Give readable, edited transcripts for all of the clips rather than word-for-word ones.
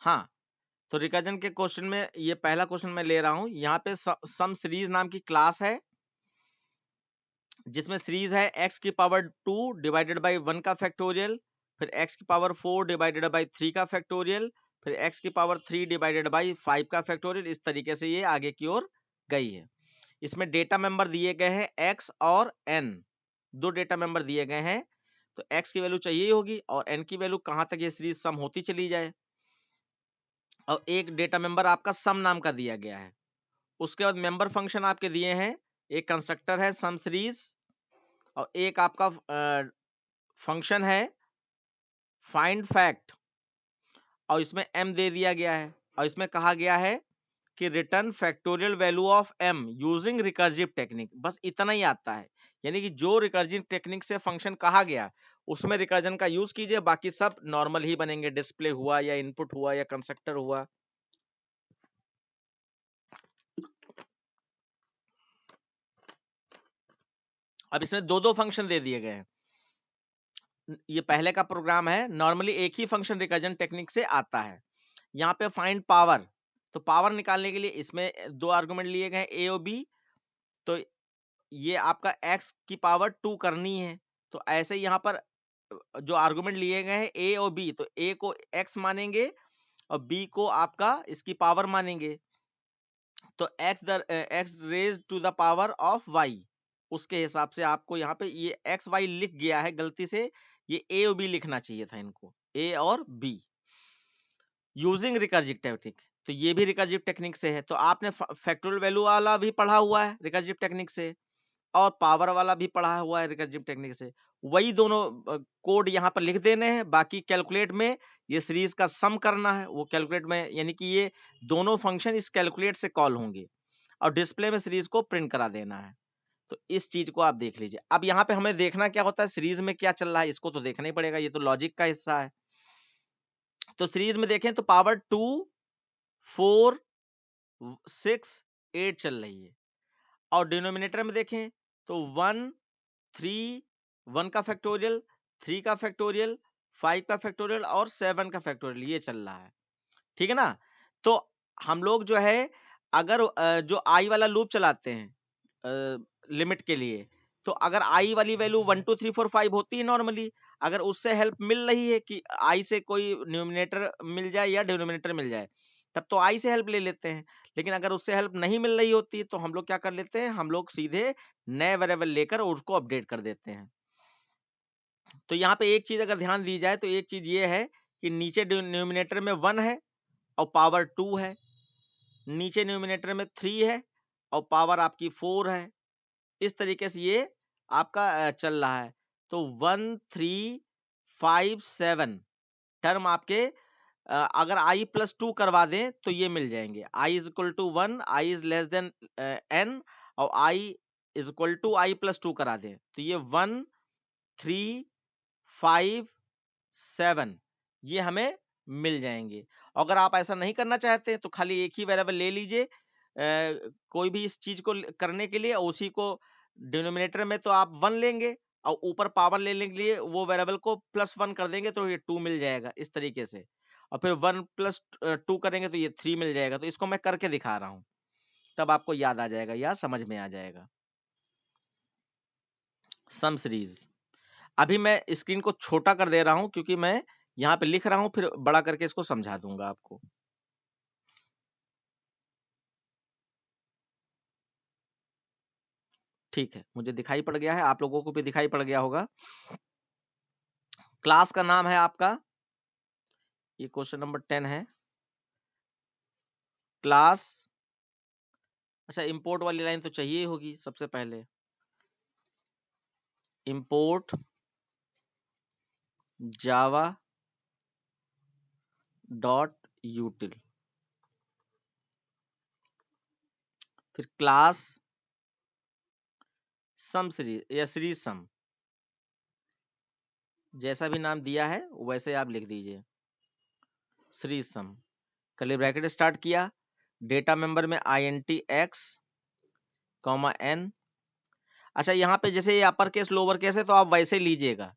हाँ, तो रिकर्जन के क्वेश्चन में ये पहला क्वेश्चन मैं ले रहा हूं। यहाँ पे सम सीरीज नाम की क्लास है, जिसमें सीरीज है x की पावर 2 डिवाइडेड बाई 1 का फैक्टोरियल, फिर x की पावर 4 डिवाइडेड बाई 3 का फैक्टोरियल, फिर x की पावर 3 डिवाइडेड बाई 5 का फैक्टोरियल। इस तरीके से ये आगे की ओर गई है। इसमें डेटा मेंबर दिए गए हैं x और n, दो डेटा मेंबर दिए गए हैं। तो x की वैल्यू चाहिए ही होगी और n की वैल्यू कहां तक ये सीरीज सम होती चली जाए। और एक डेटा मेंबर आपका सम नाम का दिया गया है। उसके बाद मेंबर फंक्शन आपके दिए हैं, एक कंस्ट्रक्टर है सम सीरीज और एक आपका फंक्शन है फाइंड फैक्ट, और इसमें m दे दिया गया है। और इसमें कहा गया है कि return factorial value of m using recursive technique. बस इतना ही आता है, यानी कि जो रिकर्सिव टेक्निक से फंक्शन कहा गया उसमें रिकर्जन का यूज कीजिए, बाकी सब नॉर्मल ही बनेंगे। डिस्प्ले हुआ या इनपुट हुआ या कंस्ट्रक्टर हुआ। अब इसमें दो दो फंक्शन दे दिए गए हैं। ये पहले का प्रोग्राम है, नॉर्मली एक ही फंक्शन रिकर्जन टेक्निक से आता है। यहाँ पे फाइंड पावर, तो पावर निकालने के लिए इसमें दो आर्गुमेंट लिए गए ए और बी। तो ये आपका x की पावर 2 करनी है, तो ऐसे यहाँ पर जो आर्गुमेंट लिए गए हैं ए और बी, तो ए को x मानेंगे और बी को आपका इसकी पावर मानेंगे। तो x raise to the power of y, उसके हिसाब से आपको यहाँ पे ये एक्स वाई लिख गया है गलती से, ये ए और बी लिखना चाहिए था इनको, ए और बी यूजिंग रिकर्सिव टेक्निक। तो ये भी रिकर्सिव टेक्निक से है। तो आपने फैक्टोरियल वैल्यू वाला भी पढ़ा हुआ है रिकर्सिव टेक्निक से, और पावर वाला भी पढ़ा हुआ है रिकर्सिव टेक्निक से। वही दोनों कोड यहाँ पर लिख देने हैं। बाकी कैलकुलेट में ये सीरीज का सम करना है, वो कैलकुलेट में, यानी कि ये दोनों फंक्शन इस कैलकुलेट से कॉल होंगे और डिस्प्ले में सीरीज को प्रिंट करा देना है। तो इस चीज को आप देख लीजिए। अब यहाँ पे हमें देखना क्या होता है, सीरीज में क्या चल रहा है, इसको तो देखना ही पड़ेगा, ये तो लॉजिक का हिस्सा है। तो सीरीज में देखें तो पावर 2 4 6 8 चल रही है। और डिनोमिनेटर में देखें तो 1 3 1 का फैक्टोरियल, 3 का फैक्टोरियल, 5 का फैक्टोरियल और 7 का फैक्टोरियल, ये चल रहा है। ठीक है ना। तो हम लोग जो है, अगर जो आई वाला लूप चलाते हैं लिमिट के लिए, तो अगर आई वाली वैल्यू 1 2 3 4 5 होती है नॉर्मली, अगर उससे हेल्प मिल रही है कि आई से कोई न्यूमिनेटर मिल जाए या डिनोमिनेटर मिल जाए, तब तो आई से हेल्प ले लेते हैं। लेकिन अगर उससे हेल्प नहीं मिल रही होती तो हम लोग क्या कर लेते हैं, हम लोग सीधे नए वेरिएबल लेकर उसको अपडेट कर देते हैं। तो यहाँ पे एक चीज अगर ध्यान दी जाए तो एक चीज ये है कि नीचे न्यूमिनेटर में 1 है और पावर 2 है, नीचे न्यूमिनेटर में 3 है और पावर आपकी 4 है। इस तरीके से ये आपका चल रहा है। तो 1 3 5 7 टर्म आपके अगर i प्लस 2 करवा दें तो ये मिल जाएंगे। i is equal to 1, i is less than n, और i is equal to i plus 2 करा दें तो ये 1 3 5 7 ये हमें मिल जाएंगे। अगर आप ऐसा नहीं करना चाहते तो खाली एक ही वेरिएबल ले लीजिए कोई भी इस चीज को करने के लिए, उसी को डिनोमिनेटर में तो आप 1 लेंगे और ऊपर पावर लेने के लिए वो वेरिएबल को +1 कर देंगे तो ये 2 मिल जाएगा इस तरीके से। और फिर 1 + 2 करेंगे तो ये 3 मिल जाएगा। तो इसको मैं करके दिखा रहा हूं, तब आपको याद आ जाएगा या समझ में आ जाएगा। सम सीरीज अभी मैं स्क्रीन को छोटा कर दे रहा हूं क्योंकि मैं यहाँ पे लिख रहा हूं, फिर बड़ा करके इसको समझा दूंगा आपको। ठीक है, मुझे दिखाई पड़ गया है, आप लोगों को भी दिखाई पड़ गया होगा। क्लास का नाम है आपका, ये क्वेश्चन नंबर 10 है, क्लास। अच्छा, इंपोर्ट वाली लाइन तो चाहिए ही होगी सबसे पहले, इंपोर्ट जावा डॉट यूटिल, फिर क्लास सम सीरीज या सीरीज सम, जैसा भी नाम दिया है वैसे आप लिख दीजिए सीरीज सम। कर्ली ब्रैकेट स्टार्ट किया, डेटा मेंबर में int x कॉमा n। अच्छा, यहाँ पे जैसे ये अपर केस लोअर केस है तो आप वैसे लीजिएगा,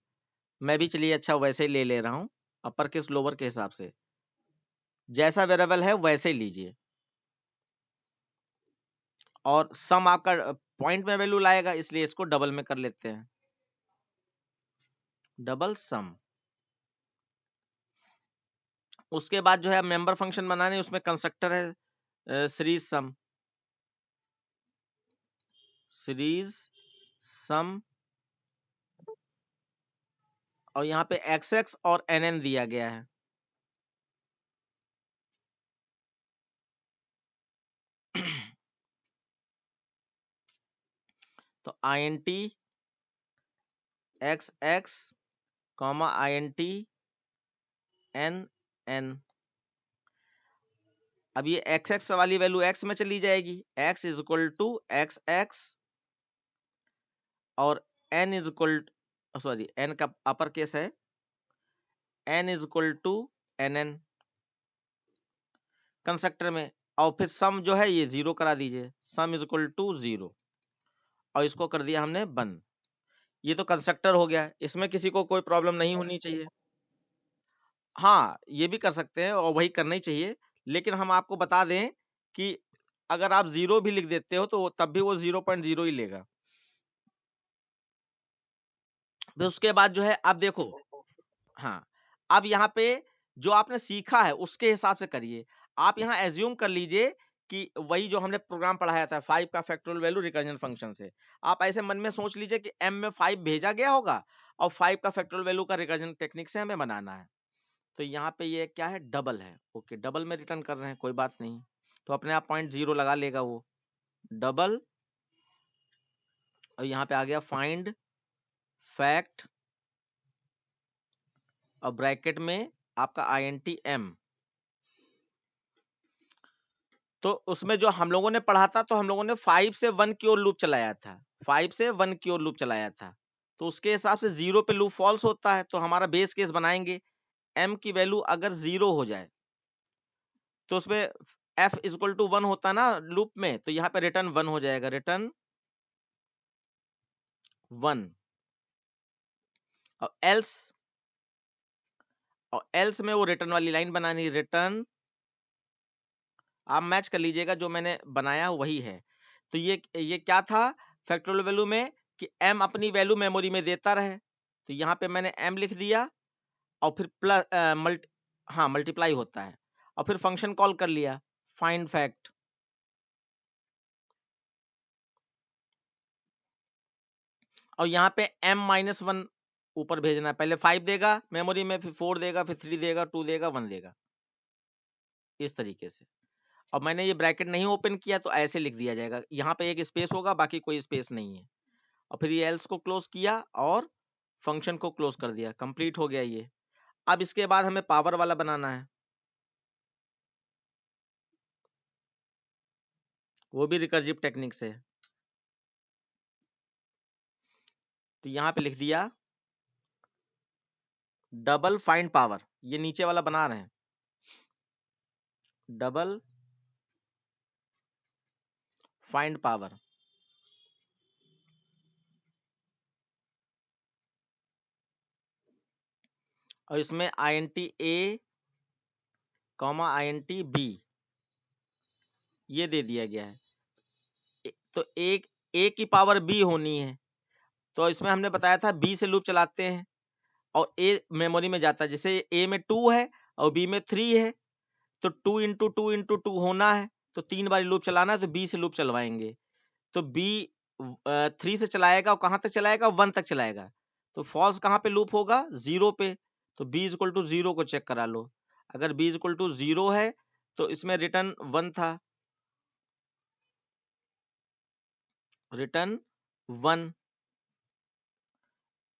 मैं भी चलिए अच्छा वैसे ही ले रहा हूँ, अपर केस लोअर के हिसाब से। जैसा वेरिएबल है वैसे ही लीजिए, और सम आपका पॉइंट में वैल्यू लाएगा, इसलिए इसको डबल में कर लेते हैं, डबल सम। उसके बाद जो है मेंबर फंक्शन बनाने, उसमें कंस्ट्रक्टर है सीरीज सम, सीरीज सम, और यहाँ पे xx और nn दिया गया है। तो int xx comma int nn, अब ये xx वाली वैल्यू x में चली जाएगी, x is equal to xx, और n is equal, sorry n का अपर केस है, n is equal to nn constructor में, और फिर सम जो है ये 0 करा दीजिए, सम इज इक्वल टू 0, और इसको कर दिया हमने बंद। ये तो कंस्ट्रक्टर हो गया, इसमें किसी को कोई प्रॉब्लम नहीं होनी चाहिए। हाँ, ये भी कर सकते हैं और वही करना ही चाहिए, लेकिन हम आपको बता दें कि अगर आप 0 भी लिख देते हो तो तब भी वो 0.0 ही लेगा। फिर उसके बाद जो है आप देखो, हाँ, अब यहाँ पे जो आपने सीखा है उसके हिसाब से करिए। आप यहाँ एज्यूम कर लीजिए कि वही जो हमने प्रोग्राम पढ़ाया था 5 का फैक्टोरियल वैल्यू रिकर्जन फंक्शन से, आप ऐसे मन में सोच लीजिए कि m में 5 भेजा गया होगा और 5 का फैक्टोरियल वैल्यू का रिकर्जन टेक्निक से हमें बनाना है। तो यहाँ पे ये क्या है, डबल है, ओके, डबल में रिटर्न कर रहे हैं, कोई बात नहीं, तो अपने आप 0.0 लगा लेगा वो, डबल, और यहाँ पे आ गया फाइंड फैक्ट, और ब्रैकेट में आपका INT-M। तो उसमें जो हम लोगों ने पढ़ा था, तो हम लोगों ने 5 से 1 की ओर लूप चलाया था, 5 से 1 की ओर लूप चलाया था, तो उसके हिसाब से 0 पे लूप फॉल्स होता है, तो हमारा बेस केस बनाएंगे, m की वैल्यू अगर 0 हो जाए तो उसमें f इज इक्वल टू 1 होता ना लूप में, तो यहाँ पे रिटर्न 1 हो जाएगा, रिटर्न 1, और एल्स में वो रिटर्न वाली लाइन बनानी, रिटर्न, आप मैच कर लीजिएगा, जो मैंने बनाया वही है। तो ये क्या था फैक्टोरियल वैल्यू में, कि m अपनी वैल्यू मेमोरी में देता रहे, तो यहाँ पे मैंने m लिख दिया, और फिर प्लस हाँ मल्टीप्लाई होता है, और फिर फंक्शन कॉल कर लिया फाइंड फैक्ट, और यहाँ पे m-1 ऊपर भेजना है, पहले 5 देगा मेमोरी में, फिर 4 देगा, फिर 3 देगा, 2 देगा, 1 देगा, इस तरीके से। अब मैंने ये ब्रैकेट नहीं ओपन किया तो ऐसे लिख दिया जाएगा, यहाँ पे एक स्पेस होगा, बाकी कोई स्पेस नहीं है, और फिर ये एल्स को क्लोज किया और फंक्शन को क्लोज कर दिया, कंप्लीट हो गया ये। अब इसके बाद हमें पावर वाला बनाना है, वो भी रिकर्सिव टेक्निक से। तो यहाँ पे लिख दिया डबल फाइंड पावर, ये नीचे वाला बना रहे हैं, डबल फाइंड पावर, और इसमें INT-A कॉमा INT-B ये दे दिया गया है, तो एक A की पावर B होनी है, तो इसमें हमने बताया था B से लूप चलाते हैं और A मेमोरी में जाता है, जैसे A में 2 है और B में 3 है, तो 2 इंटू 2 इंटू 2 होना है, तो 3 बार लूप चलाना है, तो B से लूप चलवाएंगे, तो B 3 से चलाएगा, और कहाँ तक चलाएगा, 1 तक चलाएगा, तो फॉल्स कहाँ पे लूप होगा, 0 पे, तो B इक्वल टू 0 को चेक करा लो, अगर B इक्वल टू 0 है तो इसमें रिटर्न 1 था, रिटर्न 1,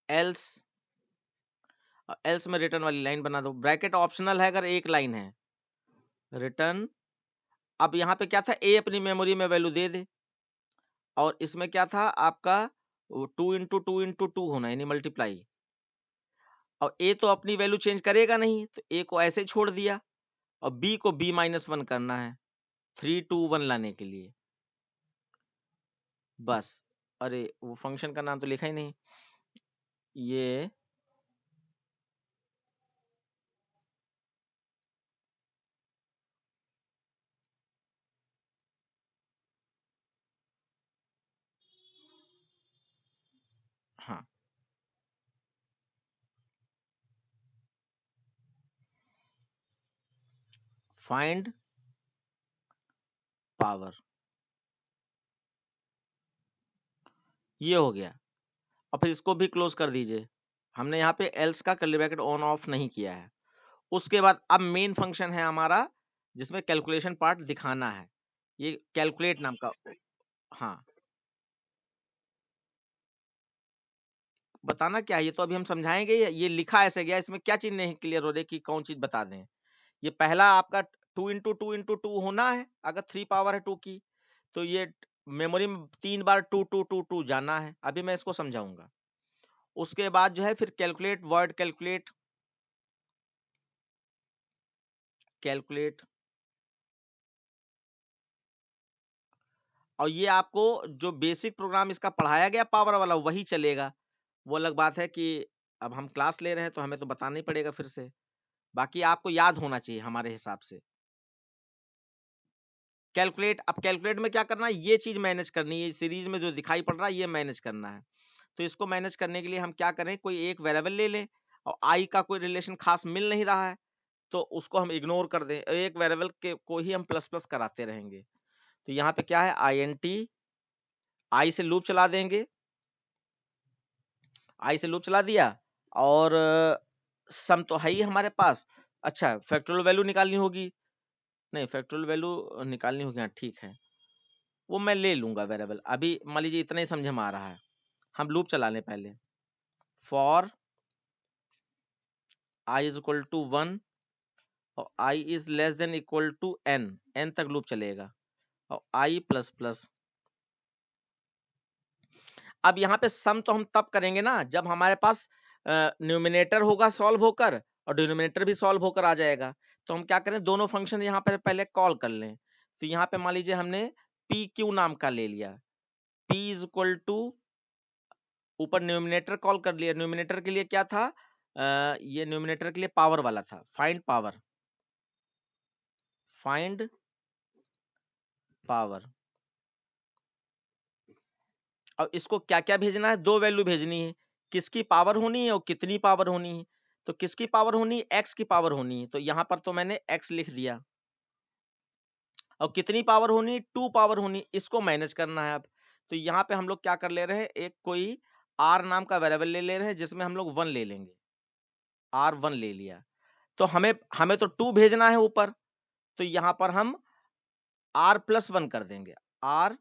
एल्स, एल्स में रिटर्न वाली लाइन बना दो, ब्रैकेट ऑप्शनल है अगर एक लाइन है, रिटर्न, अब यहाँ पे क्या था, A अपनी मेमोरी में वैल्यू दे दे, और इसमें क्या था आपका 2 इंटू 2 इंटू 2 होना, यानी मल्टीप्लाई, और A तो अपनी वैल्यू चेंज करेगा नहीं, तो A को ऐसे छोड़ दिया, और B को B-1 करना है 3 2 1 लाने के लिए, बस। अरे वो फंक्शन का नाम तो लिखा ही नहीं, ये हाँ, फाइंड पावर, ये हो गया। और फिर इसको भी क्लोज कर दीजिए। हमने यहाँ पे एल्स का कर्ली ब्रैकेट ऑन ऑफ नहीं किया है। उसके बाद अब मेन फंक्शन है हमारा, जिसमें कैलकुलेशन पार्ट दिखाना है, ये कैलकुलेट नाम का। हाँ, बताना क्या है ये तो अभी हम समझाएंगे। ये लिखा ऐसे गया, इसमें क्या चीज नहीं क्लियर हो रही कि कौन चीज बता दें। ये पहला आपका 2 into 2 into 2 होना है, अगर 3 पावर है 2 की, तो ये मेमोरी में 3 बार 2 2 2 2 जाना है। अभी मैं इसको समझाऊंगा। उसके बाद जो है फिर कैलकुलेट वर्ड कैलकुलेट, कैलकुलेट, और ये आपको जो बेसिक प्रोग्राम इसका पढ़ाया गया पावर वाला वही चलेगा। वो अलग बात है कि अब हम क्लास ले रहे हैं तो हमें तो बताना ही पड़ेगा फिर से। बाकी आपको याद होना चाहिए हमारे हिसाब से। कैलकुलेट, अब कैलकुलेट में क्या करना है, ये चीज मैनेज करनी है, सीरीज में जो दिखाई पड़ रहा है ये मैनेज करना है। तो इसको मैनेज करने के लिए हम क्या करें, कोई एक वेरिएबल ले लें, और आई का कोई रिलेशन खास मिल नहीं रहा है तो उसको हम इग्नोर कर दें, एक वेरिएबल के को ही हम प्लस प्लस कराते रहेंगे। तो यहाँ पे क्या है, आई एन टी, आई से लूप चला देंगे, आई से लूप चला दिया, और सम तो है ही हमारे पास। अच्छा, फैक्टोरियल वैल्यू निकालनी होगी, नहीं फैक्टोरियल वैल्यू निकालनी होगी, हाँ ठीक है, वो मैं ले लूंगा वेरिएबल। अभी मान लीजिए इतना ही समझ में आ रहा है, हम लूप चला लें पहले। For i is equal to 1 और i is less than equal to n, n तक लूप चलेगा, और आई प्लस प्लस। अब यहाँ पे सम तो हम तब करेंगे ना जब हमारे पास न्यूमिनेटर होगा सॉल्व होकर, और डिनोमिनेटर भी सॉल्व होकर आ जाएगा। तो हम क्या करें, दोनों फंक्शन यहाँ पर पहले कॉल कर लें। तो यहाँ पे मान लीजिए हमने पी क्यू नाम का ले लिया, पी इज इक्वल टू, ऊपर न्यूमिनेटर कॉल कर लिया। न्यूमिनेटर के लिए क्या था, ये न्यूमिनेटर के लिए पावर वाला था, फाइंड पावर, फाइंड पावर। और इसको क्या क्या भेजना है, दो वैल्यू भेजनी है, किसकी पावर होनी है और कितनी पावर होनी है। तो किसकी पावर होनी है, एक्स की पावर होनी है, तो यहाँ पर तो मैंने एक्स लिख दिया। और कितनी पावर होनी है, 2 पावर होनी है, इसको मैनेज करना है अब। तो यहाँ पे हम लोग क्या कर ले रहे हैं, एक कोई आर नाम का वेरिएबल ले रहे हैं जिसमें हम लोग 1 ले लेंगे, आर 1 ले लिया। तो हमें हमें तो 2 भेजना है ऊपर, तो यहाँ पर हम आर प्लस 1 कर देंगे, आर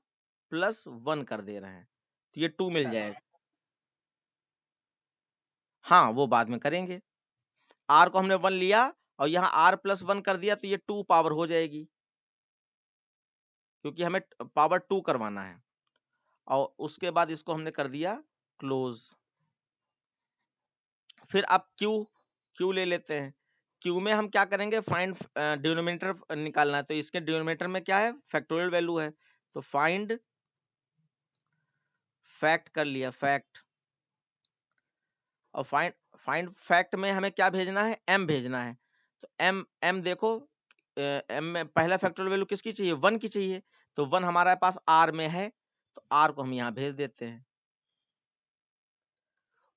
प्लस 1 कर दे रहे हैं, तो ये 2 मिल जाएगा। हाँ, वो बाद में करेंगे। आर को हमने 1 लिया और यहाँ आर प्लस 1 कर दिया, तो ये 2 पावर हो जाएगी, क्योंकि हमें पावर 2 करवाना है। और उसके बाद इसको हमने कर दिया क्लोज। फिर अब क्यू, क्यू ले लेते हैं। क्यू में हम क्या करेंगे, फाइंड डिनोमिनेटर निकालना है। तो इसके डिनोमिनेटर में क्या है, फैक्टोरियल वैल्यू है, तो फाइंड फैक्ट कर लिया, फैक्ट। और फाइंड फाइंड फैक्ट में हमें क्या भेजना है, एम भेजना है। तो एम एम देखो, एम में पहला फैक्टोरियल वैल्यू किसकी चाहिए, 1 की चाहिए, तो 1 हमारे पास आर में है, तो आर को हम यहाँ भेज देते हैं।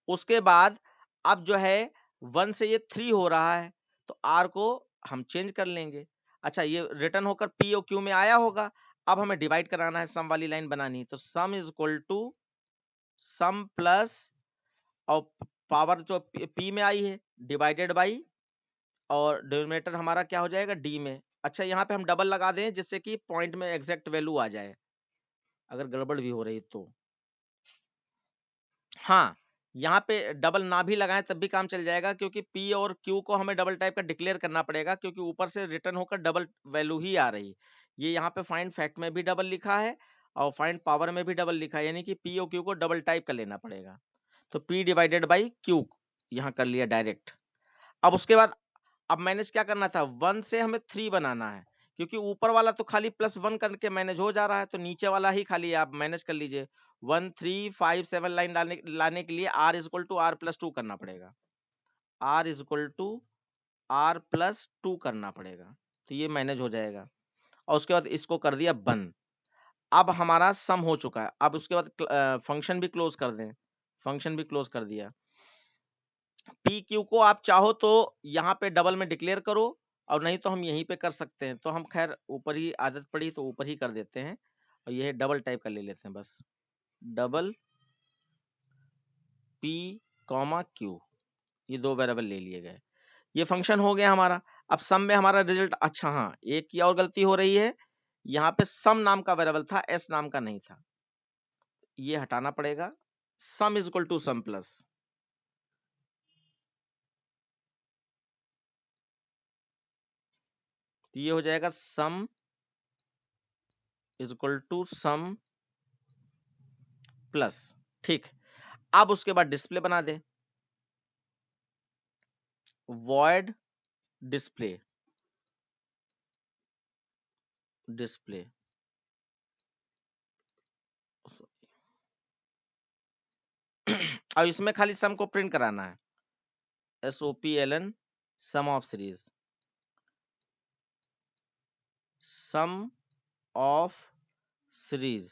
उसके बाद अब जो है 1 से ये 3 हो रहा है, तो आर को हम चेंज कर लेंगे। अच्छा, ये रिटर्न होकर पी और क्यू में आया होगा। अब हमें डिवाइड कराना है, सम वाली लाइन बनानी है, तो sum is equal to sum plus, और पावर जो पी में आई है डिवाइडेड बाई, और डिनोमिनेटर हमारा क्या हो जाएगा, डी में। अच्छा, यहाँ पे हम डबल लगा दें जिससे कि पॉइंट में एग्जैक्ट वैल्यू आ जाए, अगर गड़बड़ भी हो रही तो। हाँ, यहाँ पे डबल ना भी लगाएं तब भी काम चल जाएगा, क्योंकि पी और क्यू को हमें डबल टाइप का डिक्लेयर करना पड़ेगा, क्योंकि ऊपर से रिटर्न होकर डबल वैल्यू ही आ रही। ये यहाँ पे फाइंड फैक्ट में भी डबल लिखा है और फाइंड पावर में भी डबल लिखा है, यानी कि पी और क्यू को डबल टाइप का लेना पड़ेगा। तो पी डिवाइडेड बाई क्यू यहाँ कर लिया डायरेक्ट। अब उसके बाद अब मैनेज क्या करना था, 1 से हमें 3 बनाना है, क्योंकि ऊपर वाला तो खाली +1 करके मैनेज हो जा रहा है, तो नीचे वाला ही खाली आप मैनेज कर लीजिए। 1 3 5 7 लाइन लाने के लिए r is equal to r plus 2 करना पड़ेगा, r is equal to r plus 2 करना पड़ेगा, तो ये मैनेज हो जाएगा। और उसके बाद इसको कर दिया बंद। अब हमारा सम हो चुका है। अब उसके बाद फंक्शन भी क्लोज कर दें, फंक्शन भी क्लोज कर दिया। पी क्यू को आप चाहो तो यहाँ पे डबल में डिक्लेयर करो, और नहीं तो हम यहीं पे कर सकते हैं। तो हम खैर ऊपर ही आदत पड़ी तो ऊपर ही कर देते हैं, और ये डबल टाइप का ले लेते हैं बस, डबल पी कॉमा क्यू, ये दो वेरिएबल ले लिए गए। ये फंक्शन हो गया हमारा। अब सम में हमारा रिजल्ट, अच्छा हाँ एक की और गलती हो रही है, यहाँ पे सम नाम का वेरिएबल था, एस नाम का नहीं था, ये हटाना पड़ेगा। Sum is equal to sum plus, तो ये हो जाएगा sum is equal to sum plus. ठीक, अब उसके बाद डिस्प्ले बना दे, वॉइड डिस्प्ले, डिस्प्ले और इसमें खाली सम को प्रिंट कराना है, SOPLN sum of series, sum of series,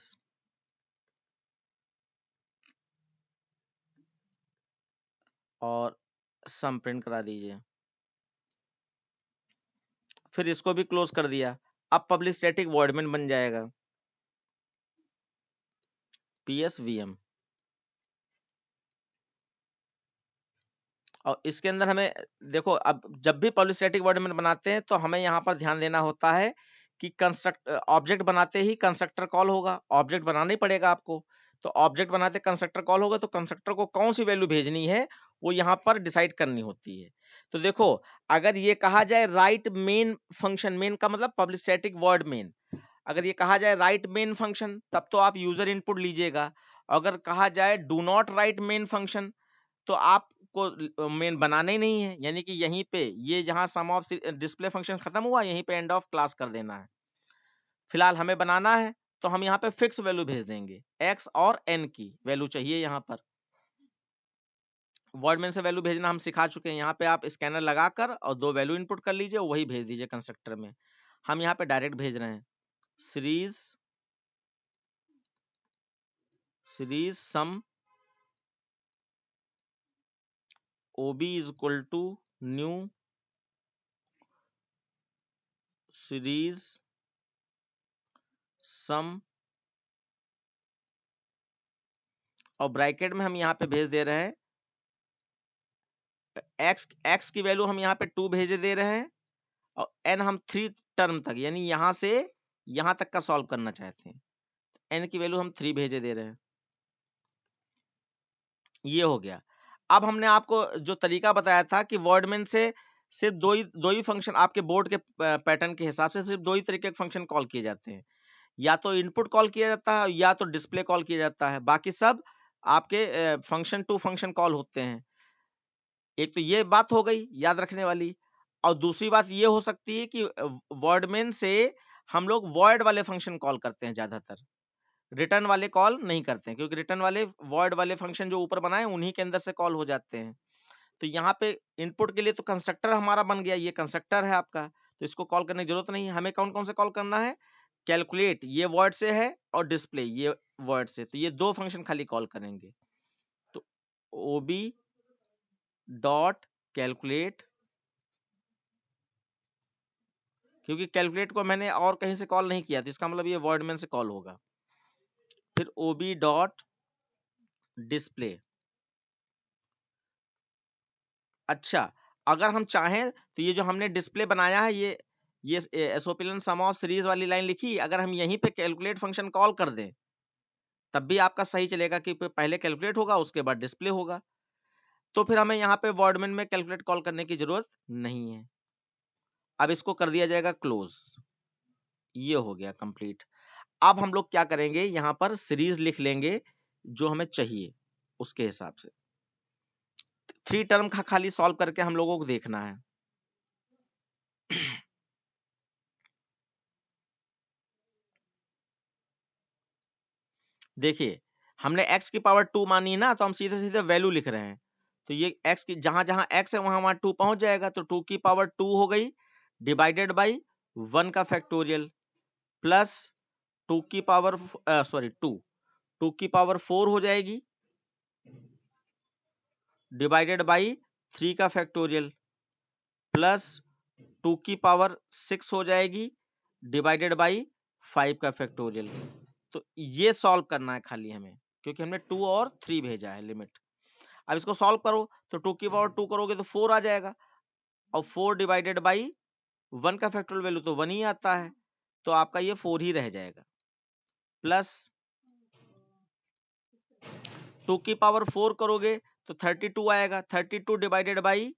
और सम प्रिंट करा दीजिए। फिर इसको भी क्लोज कर दिया। अब पब्लिक स्टैटिक वॉइड मेन बन जाएगा, PSVM, और इसके अंदर हमें देखो, अब जब भी पब्लिक स्टैटिक वॉइड मेन बनाते हैं तो हमें यहाँ पर ध्यान देना होता है कि कंस्ट्रक्ट ऑब्जेक्ट बनाते ही कंस्ट्रक्टर कॉल होगा, ऑब्जेक्ट बनाना ही पड़ेगा आपको। तो ऑब्जेक्ट बनाते कंस्ट्रक्टर कॉल होगा, तो कंस्ट्रक्टर को कौन सी वैल्यू भेजनी है वो यहाँ पर डिसाइड करनी होती है। तो देखो, अगर ये कहा जाए राइट मेन फंक्शन, मेन का मतलब पब्लिक स्टैटिक वॉइड मेन, अगर ये कहा जाए राइट मेन फंक्शन तब तो आप यूजर इनपुट लीजिएगा। अगर कहा जाए do not right main function तो आपको मेन बनाना ही नहीं है, यानी कि यहीं पे ये जहां सम ऑफ डिस्प्ले फंक्शन खत्म हुआ यहीं पे एंड ऑफ क्लास कर देना है। फिलहाल हमें बनाना है तो हम यहाँ पे फिक्स वैल्यू भेज देंगे, x और n की वैल्यू चाहिए। यहाँ पर वर्डमेन से वैल्यू भेजना हम सिखा चुके हैं, यहाँ पे आप स्कैनर लगाकर और दो वैल्यू इनपुट कर लीजिए, वही भेज दीजिए कंस्ट्रक्टर में। हम यहाँ पे डायरेक्ट भेज रहे हैं, series series sum OB is equal to new series sum, और ब्रैकेट में हम यहाँ पे भेज दे रहे हैं x की वैल्यू हम यहाँ पे 2 भेजे दे रहे हैं, और n हम 3 टर्म तक यानी यहां से यहां तक का सॉल्व करना चाहते हैं, n की वैल्यू हम 3 भेजे दे रहे हैं। ये हो गया। अब हमने आपको जो तरीका बताया था कि वर्डमेन से सिर्फ दो ही फंक्शन आपके बोर्ड के पैटर्न के हिसाब से सिर्फ दो ही तरीके के फंक्शन कॉल किए जाते हैं, या तो इनपुट कॉल किया जाता है या तो डिस्प्ले कॉल किया जाता है, बाकी सब आपके फंक्शन टू फंक्शन कॉल होते हैं। एक तो ये बात हो गई याद रखने वाली, और दूसरी बात ये हो सकती है कि वर्डमेन से हम लोग वॉइड वाले फंक्शन कॉल करते हैं ज्यादातर, रिटर्न वाले कॉल नहीं करते हैं, क्योंकि रिटर्न वाले वॉइड वाले फंक्शन जो ऊपर बनाए उन्हीं के अंदर से कॉल हो जाते हैं। तो यहाँ पे इनपुट के लिए तो कंस्ट्रक्टर हमारा बन गया, ये कंस्ट्रक्टर है आपका, तो इसको कॉल करने की जरूरत नहीं है। हमें कौन कौन से कॉल करना है, कैलकुलेट ये वर्ड से है, और डिस्प्ले ये वर्ड से, तो ये दो फंक्शन खाली कॉल करेंगे। तो OB डॉट कैलकुलेट, क्योंकि कैलकुलेट को मैंने और कहीं से कॉल नहीं किया, तो इसका मतलब ये वर्डमेन से कॉल होगा। फिर OB डॉट डिस्प्ले। अच्छा, अगर हम चाहें तो ये जो हमने डिस्प्ले बनाया है, ये SOPLN सम ऑफ सीरीज वाली लाइन लिखी, अगर हम यहीं पे कैलकुलेट फंक्शन कॉल कर दें तब भी आपका सही चलेगा, कि पहले कैलकुलेट होगा उसके बाद डिस्प्ले होगा। तो फिर हमें यहाँ पे वर्डमेन में कैलकुलेट कॉल करने की जरूरत नहीं है। अब इसको कर दिया जाएगा क्लोज, ये हो गया कंप्लीट। अब हम लोग क्या करेंगे, यहाँ पर सीरीज लिख लेंगे जो हमें चाहिए उसके हिसाब से। 3 टर्म का खाली सॉल्व करके हम लोगों को देखना है। देखिए, हमने x की पावर 2 मानी है ना, तो हम सीधे सीधे वैल्यू लिख रहे हैं, तो ये x की जहां जहां x है वहां वहां 2 पहुंच जाएगा, तो 2 की पावर 2 हो गई, डिवाइडेड बाई 1 का फैक्टोरियल, प्लस 2 की पावर 2 की पावर 4 हो जाएगी, डिवाइडेड बाई 3 का फैक्टोरियल प्लस 2 की पावर 6 हो जाएगी डिवाइडेड बाई 5 का फैक्टोरियल। तो ये सॉल्व करना है खाली हमें, क्योंकि हमने 2 और 3 भेजा है लिमिट। अब इसको सॉल्व करो तो 2 की पावर 2 करोगे तो 4 आ जाएगा, और 4 डिवाइडेड बाई 1 का फैक्टोरियल वैल्यू तो 1 ही आता है, तो आपका ये 4 ही रह जाएगा। प्लस 2 की पावर 4 करोगे तो 32 आएगा, 32 डिवाइडेड बाई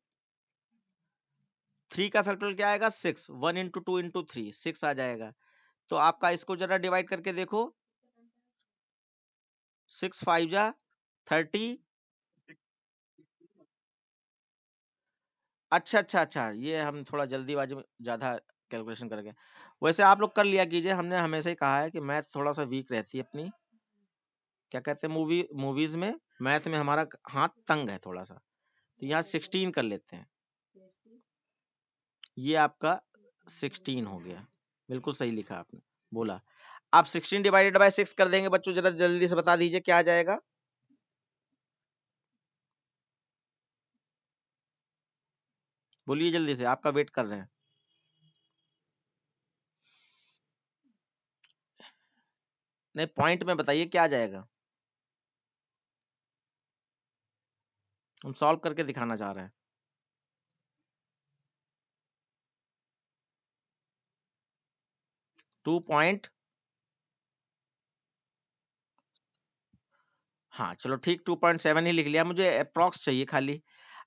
3 का फैक्टोरियल क्या आएगा 6, 1 इंटू 2 इंटू 3 6 आ जाएगा। तो आपका इसको जरा डिवाइड करके देखो, 6 5 जा 30। अच्छा अच्छा अच्छा, ये हम थोड़ा जल्दीबाजी में ज्यादा कैलकुलेशन कर गए। वैसे आप लोग कर लिया कीजिए, हमने हमेशा ही कहा है कि मैथ थोड़ा सा वीक रहती है अपनी, क्या कहते हैं मूवीज में, मैथ में हमारा हाथ तंग है थोड़ा सा। तो यहाँ 16 कर लेते हैं, ये आपका 16 हो गया, बिल्कुल सही लिखा आपने, बोला। आप 16 डिवाइडेड बाय 6 कर देंगे बच्चों, जरा जल्दी से बता दीजिए क्या आ जाएगा। बोलिए जल्दी से, आपका वेट कर रहे हैं। नहीं, पॉइंट में बताइए क्या आ जाएगा, हम सॉल्व करके दिखाना चाह रहे हैं। 2 पॉइंट, हाँ चलो ठीक, 2.7 ही लिख लिया, मुझे अप्रॉक्स चाहिए खाली।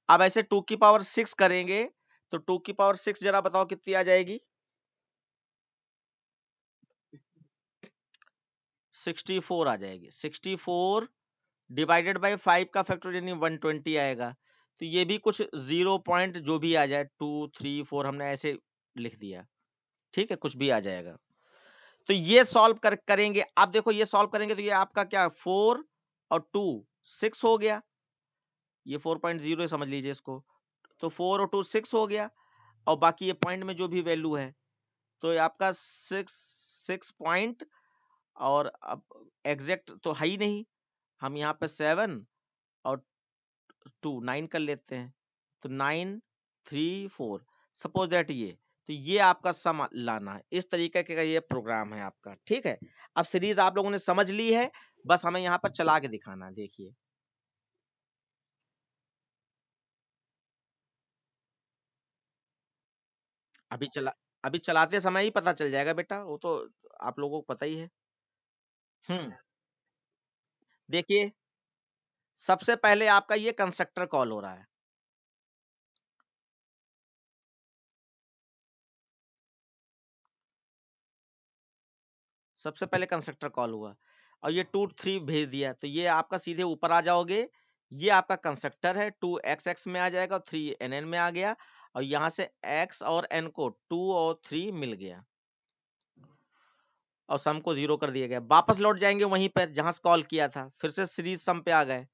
अब ऐसे 2 की पावर 6 करेंगे तो 2 की पावर 6 जरा बताओ कितनी आ जाएगी। 64 आ जाएगी। 64 डिवाइडेड बाय 5 का फैक्टर यानी 120 आएगा। तो ये भी कुछ 0 पॉइंट जो भी आ जाए, 2 3 4 हमने ऐसे लिख दिया, ठीक है, कुछ भी आ जाएगा। तो ये सॉल्व करेंगे। आप देखो ये सॉल्व करेंगे तो ये आपका क्या 4 और 2 6 हो गया, ये 4.0 समझ लीजिए इसको। तो 4 और 2 6 हो गया, और बाकी ये पॉइंट में जो भी वैल्यू है, तो ये आपका 6 पॉइंट, और अब एग्जैक्ट तो है ही नहीं, हम यहाँ पे 7 और 2 9 कर लेते हैं, तो 9 3 4 सपोज दैट ये, तो ये आपका सम लाना है। इस तरीके का ये प्रोग्राम है आपका, ठीक है। अब सीरीज आप लोगों ने समझ ली है, बस हमें यहाँ पर चला के दिखाना है। देखिए अभी अभी चलाते समय ही पता चल जाएगा बेटा, वो तो आप लोगों को पता ही है। हम्म, देखिए सबसे पहले आपका ये कंस्ट्रक्टर कॉल हो रहा है, सबसे पहले कंस्ट्रक्टर कॉल हुआ, और ये 2 3 भेज दिया, तो ये आपका सीधे ऊपर आ जाओगे, ये आपका कंस्ट्रक्टर है, 2 x में आ जाएगा, 3 nn में आ गया, और यहां से x और n को 2 और 3 मिल गया, और सम को 0 कर दिया गया। वापस लौट जाएंगे वहीं पर जहां से कॉल किया था, फिर से सीरीज सम पे आ गए।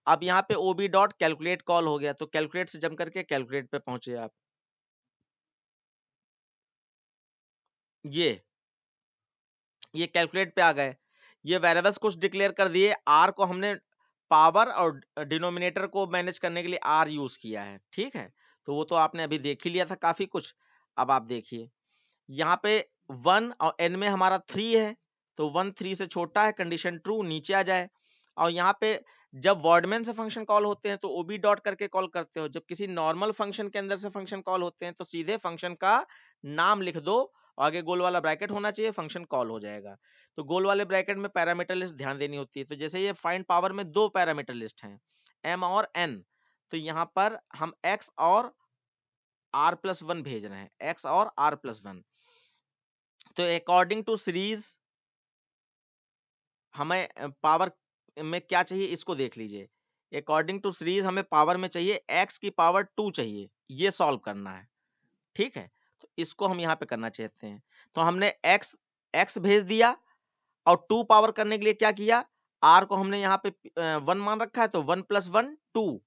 अब यहाँ पे ओबी डॉट कैलकुलेट कॉल हो गया, तो कैलकुलेट से जम करके कैलकुलेट पे पहुंचे आप। ये कैलकुलेट पे आ गए, ये वेरिएबल्स कुछ डिक्लेयर कर दिए, आर को हमने पावर और डिनोमिनेटर को मैनेज करने के लिए आर यूज किया है, ठीक है। तो वो तो आपने अभी देख ही लिया था काफी कुछ। अब आप देखिए यहाँ पे 1 और n में हमारा 3 है, तो 1 3 से छोटा है, कंडीशन ट्रू, नीचे आ जाए। और यहाँ पे जब वर्डमैन से फंक्शन कॉल होते हैं तो ओबी डॉट करके कॉल करते हो, जब किसी नॉर्मल फंक्शन के अंदर से फंक्शन कॉल होते हैं तो सीधे फंक्शन का नाम लिख दो, आगे गोल वाला ब्रैकेट होना चाहिए, फंक्शन कॉल हो जाएगा। तो गोल वाले ब्रैकेट में पैरामीटर लिस्ट ध्यान देनी होती है। तो जैसे ये फाइंड पावर में 2 पैरामीटर लिस्ट हैं, m और n, तो यहाँ पर हम x और r+1 भेज रहे हैं, x और r+1। तो अकॉर्डिंग टू सीरीज हमें पावर में क्या चाहिए इसको देख लीजिए। अकॉर्डिंग टू सीरीज हमें पावर में चाहिए x की पावर 2 चाहिए, ये सॉल्व करना है, ठीक है। तो इसको हम यहाँ पे करना चाहते हैं, तो हमने x भेज दिया, और 2 पावर करने के लिए क्या किया, r को हमने यहाँ पे 1 मान रखा है, तो 1 + 1 2,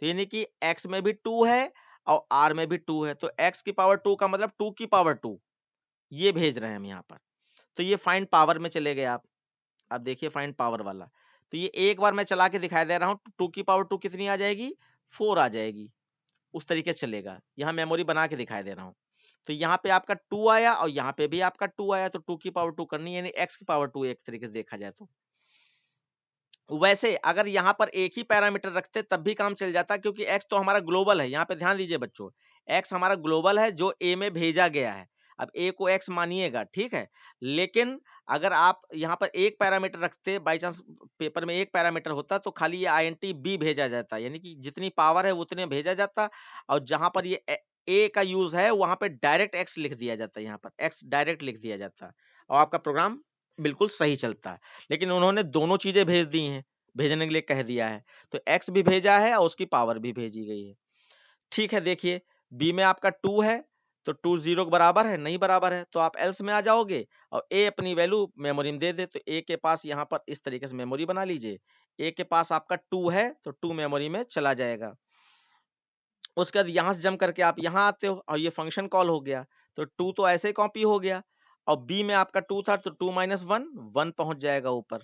तो यानी कि x में भी 2 है और r में भी 2 है, तो x की पावर 2 का मतलब 2 की पावर 2, ये भेज रहे हैं हम यहाँ पर। तो ये फाइंड पावर में चले गए आप। अब देखिए फाइंड पावर वाला, तो ये एक बार मैं चला के दिखाई दे रहा हूँ, 2 की पावर 2 कितनी आ जाएगी 4 आ जाएगी, उस तरीके से चलेगा। यहाँ मेमोरी बना के दिखाई दे रहा हूँ। तो यहाँ पे आपका 2 आया और यहाँ पे भी आपका 2 आया, तो 2 की पावर 2 करनी है, यानी x की पावर 2 एक तरीके से देखा जाए तो। वैसे अगर यहाँ पर एक ही पैरामीटर रखते तब भी काम चल जाता, क्योंकि x तो हमारा ग्लोबल है। यहाँ पे ध्यान दीजिए बच्चों, x हमारा ग्लोबल है जो a में भेजा गया है। अब a को x मानिएगा, ठीक है, लेकिन अगर आप यहाँ पर एक पैरामीटर रखते, बाई चांस पेपर में एक पैरामीटर होता, तो खाली ये INT b भेजा जाता, यानी कि जितनी पावर है उतने भेजा जाता, और जहां पर ये a का यूज है वहां पे डायरेक्ट x लिख दिया जाता है, यहाँ पर x डायरेक्ट लिख दिया जाता और आपका प्रोग्राम बिल्कुल सही चलता है। लेकिन उन्होंने दोनों चीजें भेज दी हैं, भेजने के लिए कह दिया है, तो x भी भेजा है और उसकी पावर भी भेजी गई है। ठीक है, देखिए b में आपका 2 है, तो 2 0 के बराबर है, नहीं बराबर है, तो आप एल्स में आ जाओगे और a अपनी वैल्यू मेमोरी में दे दे, तो a के पास यहाँ पर इस तरीके से मेमोरी बना लीजिए। a के पास आपका 2 है तो 2 मेमोरी में चला जाएगा। उसके बाद यहाँ से जम करके आप यहाँ आते हो और ये फंक्शन कॉल हो गया, तो 2 तो ऐसे कॉपी हो गया, और b में आपका 2 था तो 2 - 1 1 पहुंच जाएगा ऊपर,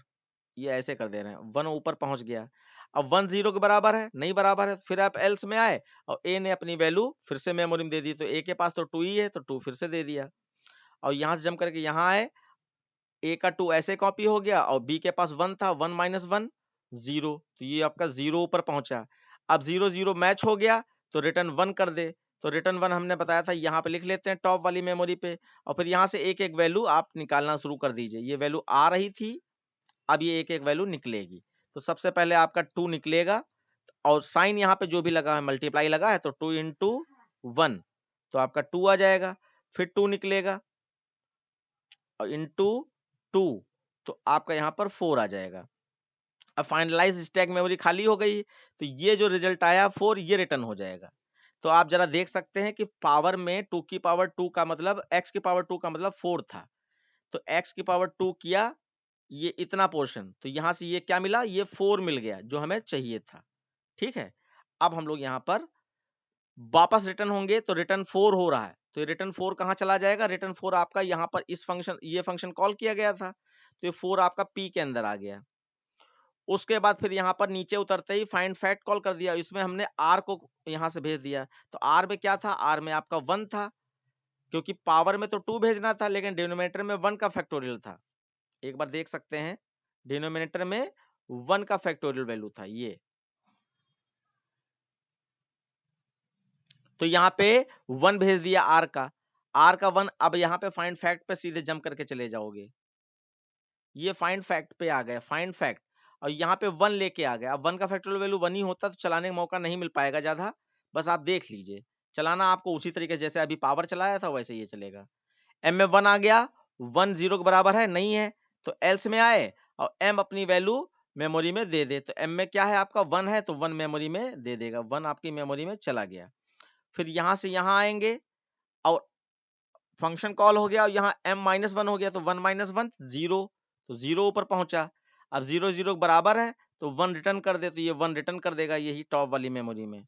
ये ऐसे कर दे रहे हैं, 1 ऊपर पहुंच गया। अब 1 0 के बराबर है, नहीं बराबर है, फिर आप एल्स में आए और a ने अपनी वैल्यू फिर से मेमोरी में दे दी, तो a के पास तो 2 ही है तो 2 फिर से दे दिया, और यहाँ से जम करके यहाँ आए, a का 2 ऐसे कॉपी हो गया और b के पास 1 था, 1 - 1 0, तो ये आपका 0 ऊपर पहुंचा। अब 0 0 मैच हो गया तो रिटर्न 1 कर दे, तो रिटर्न 1 हमने बताया था, यहाँ पे लिख लेते हैं टॉप वाली मेमोरी पे, और फिर यहाँ से एक एक वैल्यू आप निकालना शुरू कर दीजिए। ये वैल्यू आ रही थी, अब ये एक एक वैल्यू निकलेगी, तो सबसे पहले आपका 2 निकलेगा, और साइन यहाँ पे जो भी लगा है, मल्टीप्लाई लगा है, तो 2 × 1 तो आपका 2 आ जाएगा, फिर 2 निकलेगा और इंटू 2 तो आपका यहाँ पर 4 आ जाएगा। अब फाइनलाइज स्टैक मेमोरी खाली हो गई, तो ये जो रिजल्ट आया 4, ये रिटर्न हो जाएगा। तो आप जरा देख सकते हैं कि पावर में 2 की पावर 2 का मतलब x की पावर 2 का मतलब 4 था, तो x की पावर 2 किया ये इतना पोर्शन, तो यहां से ये क्या मिला, ये 4 मिल गया जो हमें चाहिए था। ठीक है, अब हम लोग यहाँ पर वापस रिटर्न होंगे, तो रिटर्न 4 हो रहा है, तो ये रिटर्न 4 कहाँ चला जाएगा, रिटर्न 4 आपका यहाँ पर इस फंक्शन, ये फंक्शन कॉल किया गया था, तो ये 4 आपका p के अंदर आ गया। उसके बाद फिर यहाँ पर नीचे उतरते ही फाइंड फैक्ट कॉल कर दिया, इसमें हमने r को यहाँ से भेज दिया, तो r में क्या था, r में आपका 1 था, क्योंकि पावर में तो 2 भेजना था लेकिन डिनोमिनेटर में 1 का फैक्टोरियल था। एक बार देख सकते हैं, डिनोमिनेटर में 1 का फैक्टोरियल वैल्यू था ये, तो यहाँ पे 1 भेज दिया r का, r का 1। अब यहाँ पे फाइंड फैक्ट पे सीधे जंप करके चले जाओगे, ये फाइंड फैक्ट पे आ गए, फाइंड फैक्ट, और यहाँ पे 1 लेके आ गया। अब 1 का फैक्टोरियल वैल्यू 1 ही होता तो चलाने का मौका नहीं मिल पाएगा ज्यादा, बस आप देख लीजिए, चलाना आपको उसी तरीके जैसे अभी पावर चलाया था वैसे ये चलेगा। m में 1 आ गया, 1 0 के बराबर है, नहीं है, तो एल्स में आए और m अपनी वैल्यू मेमोरी में दे दे, तो m में क्या है आपका 1 है, तो 1 मेमोरी में दे देगा, 1 आपकी मेमोरी में चला गया। फिर यहां से यहां आएंगे और फंक्शन कॉल हो गया और यहाँ m-1 हो गया, तो 1 - 1 0, तो 0 ऊपर पहुंचा। अब 0 0 के बराबर है तो 1 रिटर्न कर दे, तो ये 1 रिटर्न कर देगा यही टॉप वाली मेमोरी में।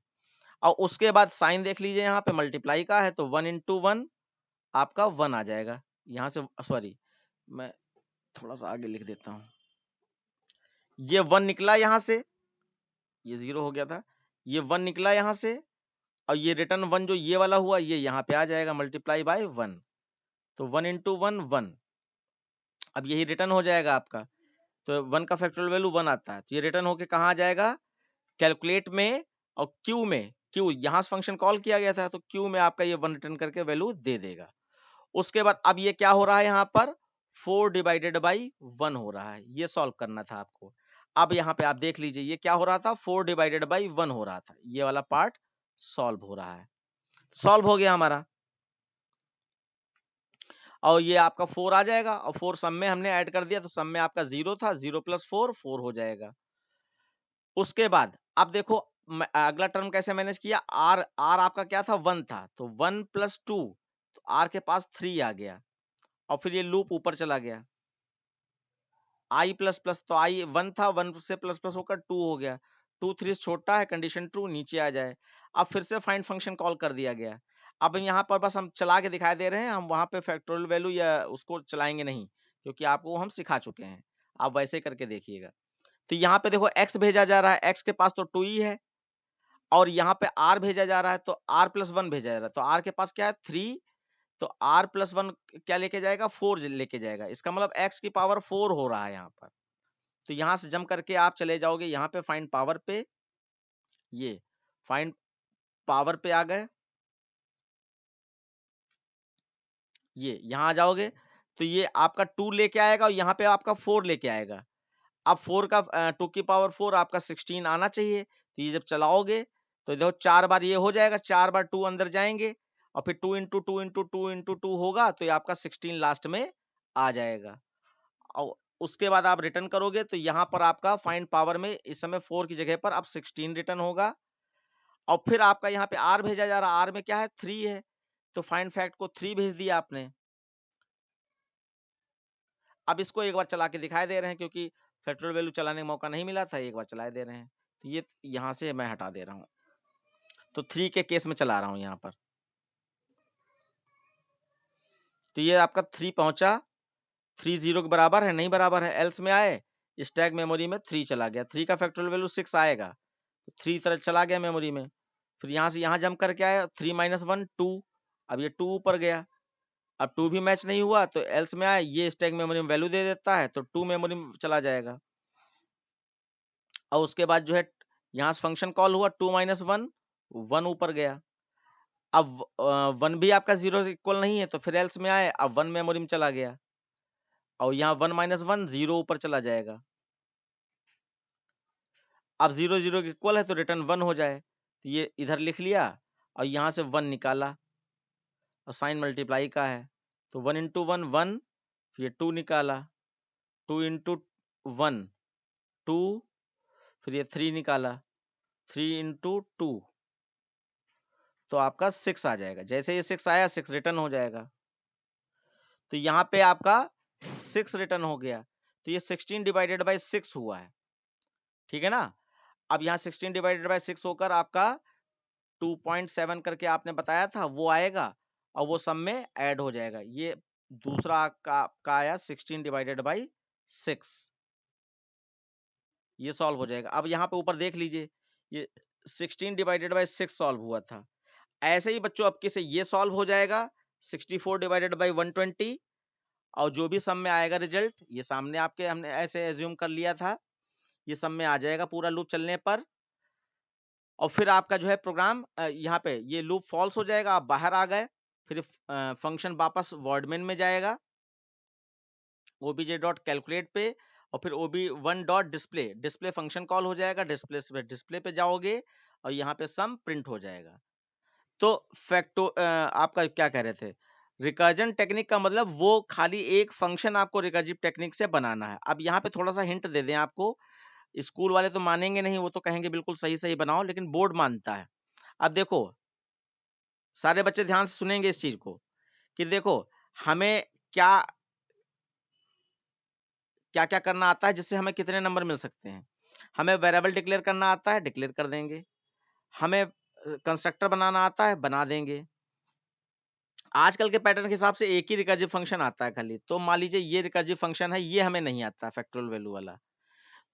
और उसके बाद साइन देख लीजिए, यहाँ पे मल्टीप्लाई का है, तो 1 × 1 आपका 1 आ जाएगा। यहाँ से सॉरी, मैं थोड़ा सा आगे लिख देता हूँ, ये 1 निकला यहाँ से, ये 0 हो गया था, ये 1 निकला यहाँ से, और ये रिटर्न 1 जो ये वाला हुआ ये यहाँ पे आ जाएगा, मल्टीप्लाई बाय 1, तो 1 × 1 1, अब यही रिटर्न हो जाएगा आपका। तो 1 का फैक्टोरियल वैल्यू 1 आता है, तो ये रिटर्न होके कहाँ आ जाएगा, कैलकुलेट में, और क्यू में, क्यू यहाँ से फंक्शन कॉल किया गया था, तो क्यू में आपका ये 1 रिटर्न करके वैल्यू दे देगा। उसके बाद अब ये क्या हो रहा है, यहाँ पर 4 / 1 हो रहा है, ये सॉल्व करना था आपको। अब यहाँ पे आप देख लीजिए ये क्या हो रहा था, 4 / 1 हो रहा था, ये वाला पार्ट सॉल्व हो रहा है, सॉल्व हो गया हमारा, और ये आपका 4 आ जाएगा, और 4 सम में हमने ऐड कर दिया, तो सम में आपका 0 था, 0 + 4 4 हो जाएगा। उसके बाद अब देखो अगला टर्म कैसे मैनेज किया, r आपका क्या था, 1 था, तो 1 + 2, तो r के पास 3 आ गया, और फिर ये लूप ऊपर चला गया, i ++ तो i 1 था, 1 से ++ होकर 2 हो गया, 2 3 से छोटा है, कंडीशन ट्रू, नीचे आ जाए। अब फिर से फाइंड फंक्शन कॉल कर दिया गया। अब यहाँ पर बस हम चला के दिखाई दे रहे हैं, हम वहां पे फैक्टोरियल वैल्यू या उसको चलाएंगे नहीं, क्योंकि आपको हम सिखा चुके हैं, आप वैसे करके देखिएगा। तो यहाँ पे देखो x भेजा जा रहा है, x के पास तो 2 ही है, और यहाँ पे r भेजा जा रहा है तो r+1 भेजा जा रहा है, तो r के पास क्या है 3, तो r+1 क्या लेके जाएगा 4 लेके जाएगा, इसका मतलब x की पावर 4 हो रहा है यहाँ पर। तो यहाँ से जंप करके आप चले जाओगे यहाँ पे फाइंड पावर पे, ये फाइंड पावर पे आ गए, ये यहाँ आ जाओगे तो ये आपका 2 लेके आएगा और यहाँ पे आपका 4 लेके आएगा। अब 4 का 2 की पावर 4 आपका 16 आना चाहिए, तो ये जब चलाओगे तो देखो 4 बार ये हो जाएगा, 4 बार 2 अंदर जाएंगे और फिर 2 इंटू 2 इंटू 2 इंटू 2 होगा, तो ये आपका 16 लास्ट में आ जाएगा। और उसके बाद आप रिटर्न करोगे तो यहाँ पर आपका फाइंड पावर में इस समय 4 की जगह पर अब 16 रिटर्न होगा। और फिर आपका यहाँ पे r भेजा जा रहा है, r में क्या है 3 है, तो फाइंड फैक्ट को 3 भेज दिया आपने। अब इसको एक बार चला के दिखाई दे रहे हैं, क्योंकि फैक्टोरियल वैल्यू चलाने का मौका नहीं मिला था, एक बार चला दे रहे हैं। तो ये यहाँ से मैं हटा दे रहा हूँ, तो 3 के केस में चला रहा हूँ यहाँ पर। तो ये आपका 3 पहुंचा, 3 0 के बराबर है, नहीं बराबर है, एल्स में आए, स्टैक मेमोरी में 3 चला गया, 3 का फैक्टोरियल वैल्यू 6 आएगा, तो 3 तरह चला गया मेमोरी में। फिर यहाँ से यहाँ जंप करके आया 3 - 1 2, अब ये 2 ऊपर गया, अब 2 भी मैच नहीं हुआ तो एल्स में आए, ये स्टैक मेमोरी में वैल्यू दे देता है, तो 2 मेमोरी में चला जाएगा। और उसके बाद जो है यहाँ से फंक्शन कॉल हुआ 2 - 1 1 ऊपर गया। अब 1 भी आपका 0 से इक्वल नहीं है, तो फिर एल्स में आए, अब 1 मेमोरी में चला गया और यहाँ 1 - 1 0 ऊपर चला जाएगा। अब 0 0 के इक्वल है तो रिटर्न 1 हो जाए, तो ये इधर लिख लिया और यहाँ से 1 निकाला और साइन मल्टीप्लाई का है, तो 1 इंटू 1 1, फिर 2 निकाला, 2 इंटू 1 2, फिर ये 3 निकाला, 3 इंटू 2, तो आपका 6 आ जाएगा। जैसे ये 6 आया 6 रिटर्न हो जाएगा, तो यहाँ पे आपका 6 रिटर्न हो गया, तो ये 16 डिवाइडेड बाई 6 हुआ है, ठीक है ना। अब यहाँ 16 डिवाइडेड बाई 6 होकर आपका 2.7 करके आपने बताया था वो आएगा और वो सब में ऐड हो जाएगा। ये दूसरा का आया 16 डिवाइडेड बाई 6, ये सॉल्व हो जाएगा। अब यहाँ पे ऊपर देख लीजिए, ये 16 डिवाइडेड बाई 6 सॉल्व हुआ था। ऐसे ही बच्चों अब से ये सॉल्व हो जाएगा 64 डिवाइडेड बाई 120, और जो भी सम में आएगा रिजल्ट, ये सामने आपके हमने ऐसे एज्यूम कर लिया था, ये सम में आ जाएगा पूरा लूप चलने पर। और फिर आपका जो है प्रोग्राम यहाँ पे ये लूप फॉल्स हो जाएगा, आप बाहर आ गए, फिर फंक्शन वापस वर्डमेन में जाएगा obj.calculate पे, और फिर ob1.display, डिस्प्ले फंक्शन कॉल हो जाएगा, डिस्प्ले पे जाओगे और यहाँ पे सम प्रिंट हो जाएगा। तो आपका क्या कह रहे थे, रिकर्जन टेक्निक का मतलब वो खाली एक फंक्शन आपको रिकर्जिव टेक्निक से बनाना है। अब यहाँ पे थोड़ा सा हिंट दे दें आपको, स्कूल वाले तो मानेंगे नहीं, वो तो कहेंगे बिल्कुल सही सही बनाओ, लेकिन बोर्ड मानता है। अब देखो सारे बच्चे ध्यान से सुनेंगे इस चीज को, कि देखो हमें क्या क्या क्या करना आता है जिससे हमें कितने नंबर मिल सकते हैं। हमें वेरिएबल डिक्लेयर करना आता है, डिक्लेयर कर देंगे। हमें कंस्ट्रक्टर बनाना आता है, बना देंगे। आजकल के पैटर्न के हिसाब से एक ही रिकर्सिव फंक्शन आता है खाली, तो मान लीजिए ये रिकर्सिव फंक्शन है, ये हमें नहीं आता फैक्टोरियल वैल्यू वाला,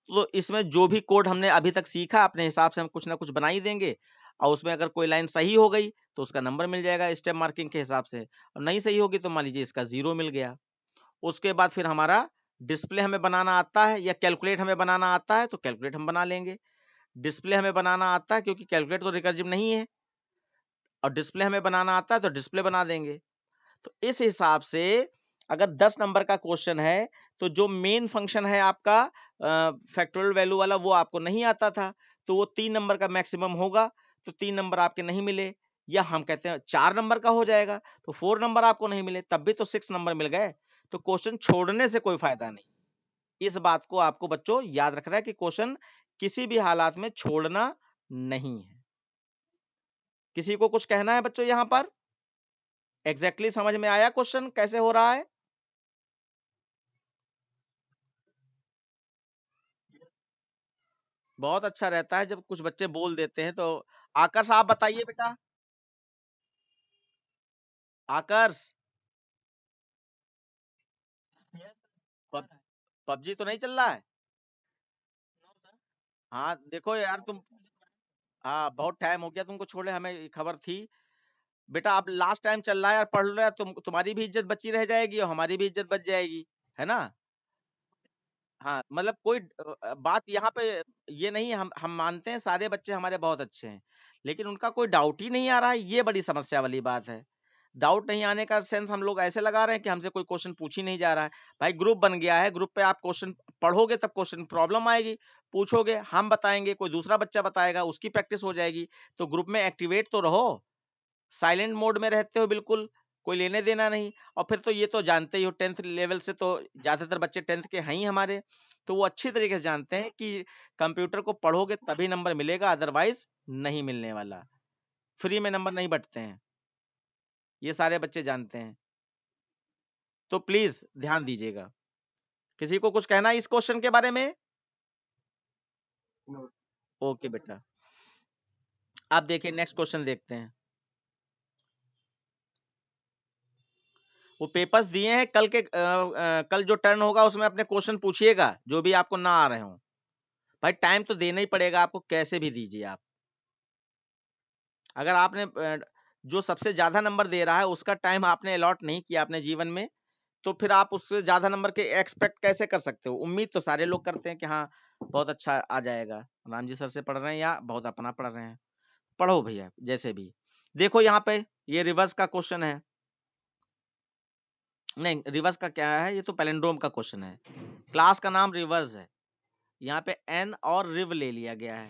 तो इसमें जो भी कोड हमने अभी तक सीखा अपने हिसाब से हम कुछ ना कुछ बना ही देंगे, और उसमें अगर कोई लाइन सही हो गई तो उसका नंबर मिल जाएगा स्टेप मार्किंग के हिसाब से, और नहीं सही होगी तो मान लीजिए इसका 0 मिल गया। उसके बाद फिर हमारा डिस्प्ले हमें बनाना आता है या कैलकुलेट हमें बनाना आता है, तो कैलकुलेट हम बना लेंगे। डिस्प्ले हमें बनाना आता है क्योंकि कैलकुलेट तो रिकर्सिव नहीं है, और डिस्प्ले हमें बनाना आता है तो डिस्प्ले बना देंगे। तो इस हिसाब से अगर 10 नंबर का क्वेश्चन है तो जो मेन फंक्शन है आपका फैक्टोरियल वैल्यू वाला वो आपको नहीं आता था, तो वो 3 नंबर का मैक्सिमम होगा, तो 3 नंबर आपके नहीं मिले, या हम कहते हैं 4 नंबर का हो जाएगा तो 4 नंबर आपको नहीं मिले, तब भी तो 6 नंबर मिल गए। तो क्वेश्चन छोड़ने से कोई फायदा नहीं। इस बात को आपको बच्चों याद रखना है कि क्वेश्चन किसी भी हालात में छोड़ना नहीं है। किसी को कुछ कहना है बच्चों यहाँ पर? एग्जैक्टली समझ में आया क्वेश्चन कैसे हो रहा है? बहुत अच्छा रहता है जब कुछ बच्चे बोल देते हैं। तो आकर्ष आप बताइए बेटा। आकर्ष, पबजी तो नहीं चल रहा है? हाँ देखो यार तुम, हाँ बहुत टाइम हो गया तुमको छोड़े, हमें ये खबर थी। बेटा अब लास्ट टाइम चल रहा है यार, पढ़ लो यार, तुम्हारी भी इज्जत बची रह जाएगी और हमारी भी इज्जत बच जाएगी, है ना। हाँ मतलब कोई बात यहाँ पे ये नहीं है, हम मानते हैं सारे बच्चे हमारे बहुत अच्छे हैं, लेकिन उनका कोई डाउट ही नहीं आ रहा है, ये बड़ी समस्या वाली बात है। डाउट नहीं आने का सेंस हम लोग ऐसे लगा रहे हैं कि हमसे कोई क्वेश्चन पूछ ही नहीं जा रहा है। भाई ग्रुप बन गया है, ग्रुप पे आप क्वेश्चन पढ़ोगे तब क्वेश्चन प्रॉब्लम आएगी, पूछोगे हम बताएंगे, कोई दूसरा बच्चा बताएगा, उसकी प्रैक्टिस हो जाएगी। तो ग्रुप में एक्टिवेट तो रहो, साइलेंट मोड में रहते हो बिल्कुल, कोई लेने देना नहीं। और फिर तो ये तो जानते ही हो, 10th लेवल से तो ज्यादातर बच्चे 10th के हैं ही हमारे, तो वो अच्छी तरीके से जानते हैं कि कंप्यूटर को पढ़ोगे तभी नंबर मिलेगा, अदरवाइज नहीं मिलने वाला, फ्री में नंबर नहीं बंटते हैं, ये सारे बच्चे जानते हैं। तो प्लीज ध्यान दीजिएगा। किसी को कुछ कहना है इस क्वेश्चन के बारे में? ओके बेटा, आप देखिए नेक्स्ट क्वेश्चन देखते हैं। वो पेपर्स दिए हैं, कल के कल जो टर्न होगा उसमें अपने क्वेश्चन पूछिएगा जो भी आपको ना आ रहे हो। भाई टाइम तो देना ही पड़ेगा आपको, कैसे भी दीजिए आप। अगर आपने जो सबसे ज्यादा नंबर दे रहा है उसका टाइम आपने अलॉट नहीं किया अपने जीवन में, तो फिर आप उससे ज्यादा नंबर के एक्सपेक्ट कैसे कर सकते हो? उम्मीद तो सारे लोग करते हैं कि हाँ बहुत अच्छा आ जाएगा, राम जी सर से पढ़ रहे हैं या बहुत अपना पढ़ रहे हैं। पढ़ो भैया जैसे भी। देखो यहाँ पे ये रिवर्स का क्वेश्चन है, नहीं रिवर्स का क्या है, ये तो पैलिंड्रोम का क्वेश्चन है। क्लास का नाम रिवर्स है, यहाँ पे एन और रिव ले लिया गया है,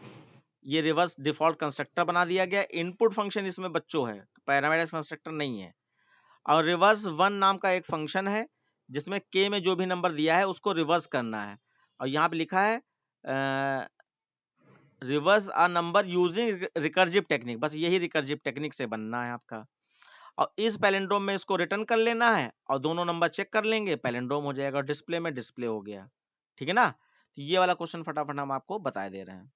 ये रिवर्स डिफॉल्ट कंस्ट्रक्टर बना दिया गया। इनपुट फंक्शन इसमें बच्चों है, पैरामीटर कंस्ट्रक्टर नहीं है। और रिवर्स वन नाम का एक फंक्शन है जिसमें के में जो भी नंबर दिया है उसको रिवर्स करना है। और यहाँ पे लिखा है reverse a number using recursive technique, बस यही रिकर्जिव टेक्निक से बनना है आपका। और इस पैलिंड्रोम में इसको रिटर्न कर लेना है और दोनों नंबर चेक कर लेंगे, पैलिंड्रोम हो जाएगा, डिस्प्ले में डिस्प्ले हो गया। ठीक है ना। तो ये वाला क्वेश्चन फटाफट हम आपको बता दे रहे हैं।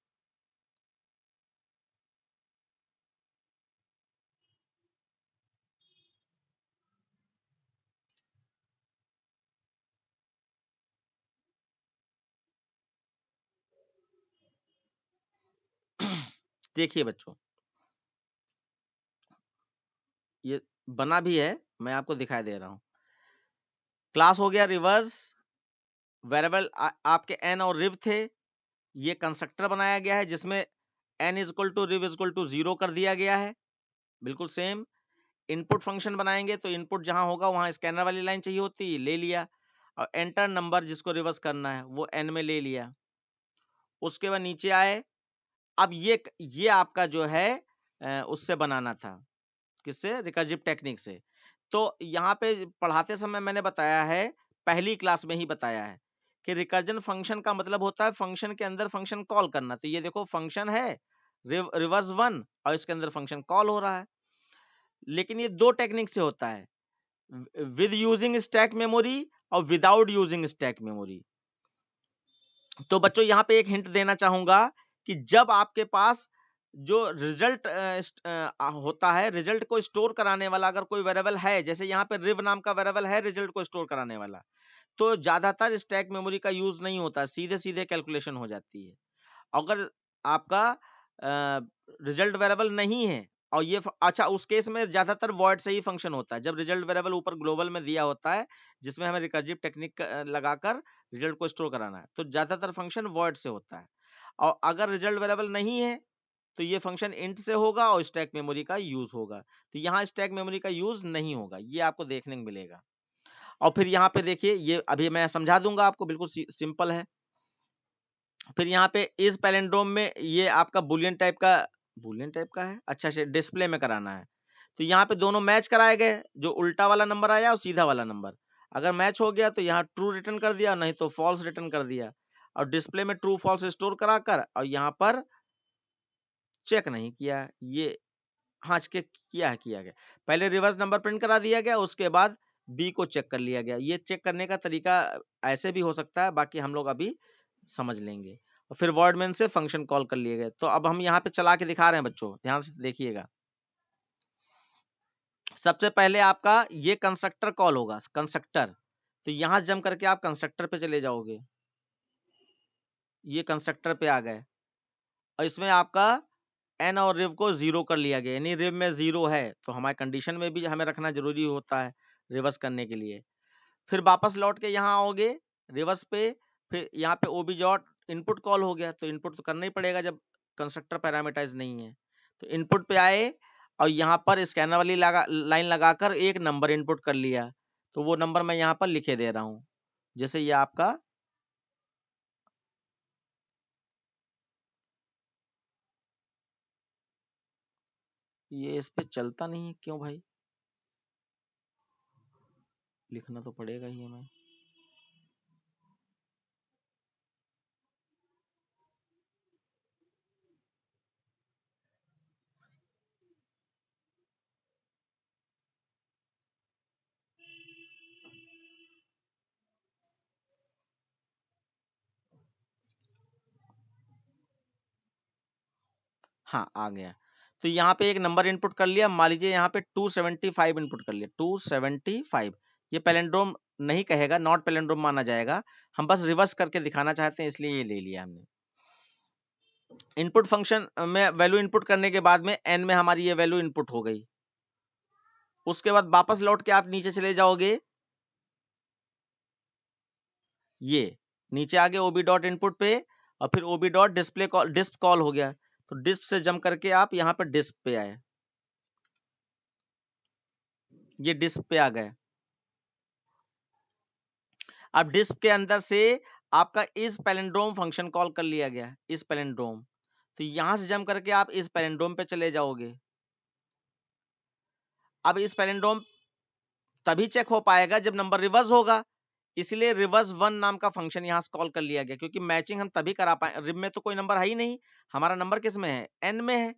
देखिए बच्चों, ये बना भी है, मैं आपको दिखाई दे रहा हूँ। क्लास हो गया रिवर्स, वेरिएबल आपके एन और रिव थे, ये कंस्ट्रक्टर बनाया गया है जिसमें n is equal to rev is equal to 0 कर दिया गया है, बिल्कुल सेम। इनपुट फंक्शन बनाएंगे तो इनपुट जहां होगा वहां स्कैनर वाली लाइन चाहिए होती है, ले लिया। और एंटर नंबर जिसको रिवर्स करना है वो एन में ले लिया। उसके बाद नीचे आए, अब ये आपका जो है उससे बनाना था, किससे? रिकर्जिव टेक्निक से। तो यहाँ पे पढ़ाते समय मैंने बताया है, पहली क्लास में ही बताया है कि रिकर्जन फंक्शन का मतलब होता है फंक्शन के अंदर फंक्शन कॉल करना। तो ये देखो फंक्शन है रिवर्स वन और इसके अंदर फंक्शन कॉल हो रहा है, लेकिन ये दो टेक्निक से होता है, विद यूजिंग स्टैक मेमोरी और विदाउट यूजिंग स्टैक मेमोरी। तो बच्चों यहाँ पे एक हिंट देना चाहूंगा कि जब आपके पास जो रिजल्ट होता है, रिजल्ट को स्टोर कराने वाला अगर कोई वेरिएबल है, जैसे यहाँ पे रिव नाम का वेरिएबल है रिजल्ट को स्टोर कराने वाला, तो ज्यादातर स्टैक मेमोरी का यूज नहीं होता, सीधे सीधे कैलकुलेशन हो जाती है। अगर आपका रिजल्ट वेरिएबल नहीं है और ये अच्छा, उस केस में ज्यादातर वॉइड से ही फंक्शन होता है, जब रिजल्ट वेरिएबल ऊपर ग्लोबल में दिया होता है जिसमें हमें रिकर्जिव टेक्निक लगाकर रिजल्ट को स्टोर कराना है, तो ज्यादातर फंक्शन वॉइड से होता है। और अगर रिजल्ट वेरिएबल नहीं है तो ये फंक्शन इंट से होगा और स्टैक मेमोरी का यूज होगा। तो यहाँ स्टैक मेमोरी का यूज नहीं होगा, ये आपको देखने को मिलेगा। और फिर यहाँ पे देखिए, ये अभी मैं समझा दूंगा आपको, बिल्कुल सिंपल है। फिर यहाँ पे इस पैलेंड्रोम में ये आपका बुलियन टाइप का है, अच्छा से डिस्प्ले में कराना है। तो यहाँ पे दोनों मैच कराए गए, जो उल्टा वाला नंबर आया और सीधा वाला नंबर, अगर मैच हो गया तो यहाँ ट्रू रिटर्न कर दिया, नहीं तो फॉल्स रिटर्न कर दिया। और डिस्प्ले में ट्रू फॉल्स स्टोर कराकर और यहाँ पर चेक नहीं किया, ये हाँ चेक किया गया। पहले रिवर्स नंबर प्रिंट करा दिया गया, उसके बाद बी को चेक कर लिया गया। ये चेक करने का तरीका ऐसे भी हो सकता है, बाकी हम लोग अभी समझ लेंगे। और फिर वर्ड मेन से फंक्शन कॉल कर लिए गए। तो अब हम यहाँ पे चला के दिखा रहे हैं बच्चों, ध्यान से देखिएगा। सबसे पहले आपका ये कंस्ट्रक्टर कॉल होगा, कंस्ट्रक्टर। तो यहां जम करके आप कंस्ट्रक्टर पे चले जाओगे, ये कंस्ट्रक्टर पे आ गए और इसमें आपका एन और रिव को जीरो कर लिया गया, यानी रिव में जीरो है, तो हमारे कंडीशन में भी हमें रखना जरूरी होता है रिवर्स करने के लिए। फिर वापस लौट के यहाँ आओगे रिवर्स पे, फिर यहाँ पे ओबी डॉट इनपुट कॉल हो गया, तो इनपुट तो करना ही पड़ेगा जब कंस्ट्रक्टर पैरामीटराइज नहीं है। तो इनपुट पे आए और यहाँ पर स्कैनर वाली लाइन लगाकर एक नंबर इनपुट कर लिया, तो वो नंबर मैं यहाँ पर लिखे दे रहा हूँ। जैसे ये आपका ये इस पे चलता नहीं है क्यों भाई, लिखना तो पड़ेगा ही हमें। हाँ आ गया। तो यहाँ पे एक नंबर इनपुट कर लिया, मान लीजिए यहाँ पे 275 इनपुट कर लिया, 275। ये पैलेंड्रोम नहीं कहेगा, नॉट पैलेंड्रोम माना जाएगा, हम बस रिवर्स करके दिखाना चाहते हैं इसलिए ये ले लिया हमने। इनपुट फंक्शन में वैल्यू इनपुट करने के बाद में एन में हमारी ये वैल्यू इनपुट हो गई। उसके बाद वापस लौट के आप नीचे चले जाओगे, ये नीचे आगे ओबी डॉट इनपुट पे, और फिर ओबी डॉट डिस्प्ले कॉल, डिस्प कॉल हो गया, तो डिस्प से जंप करके आप यहाँ पे डिस्प पे आए, ये डिस्प पे आ गए। अब डिस्प के अंदर से आपका इस पैलेंड्रोम फंक्शन कॉल कर लिया गया, इस पैलेंड्रोम, तो यहां से जंप करके आप इस पैलेंड्रोम पे चले जाओगे। अब इस पैलेंड्रोम तभी चेक हो पाएगा जब नंबर रिवर्स होगा, इसलिए रिवर्स वन नाम का फंक्शन यहां से कॉल कर लिया गया, क्योंकि मैचिंग हम तभी करा पाए, रिव में तो कोई नंबर है ही नहीं, हमारा नंबर किस में है, एन में है,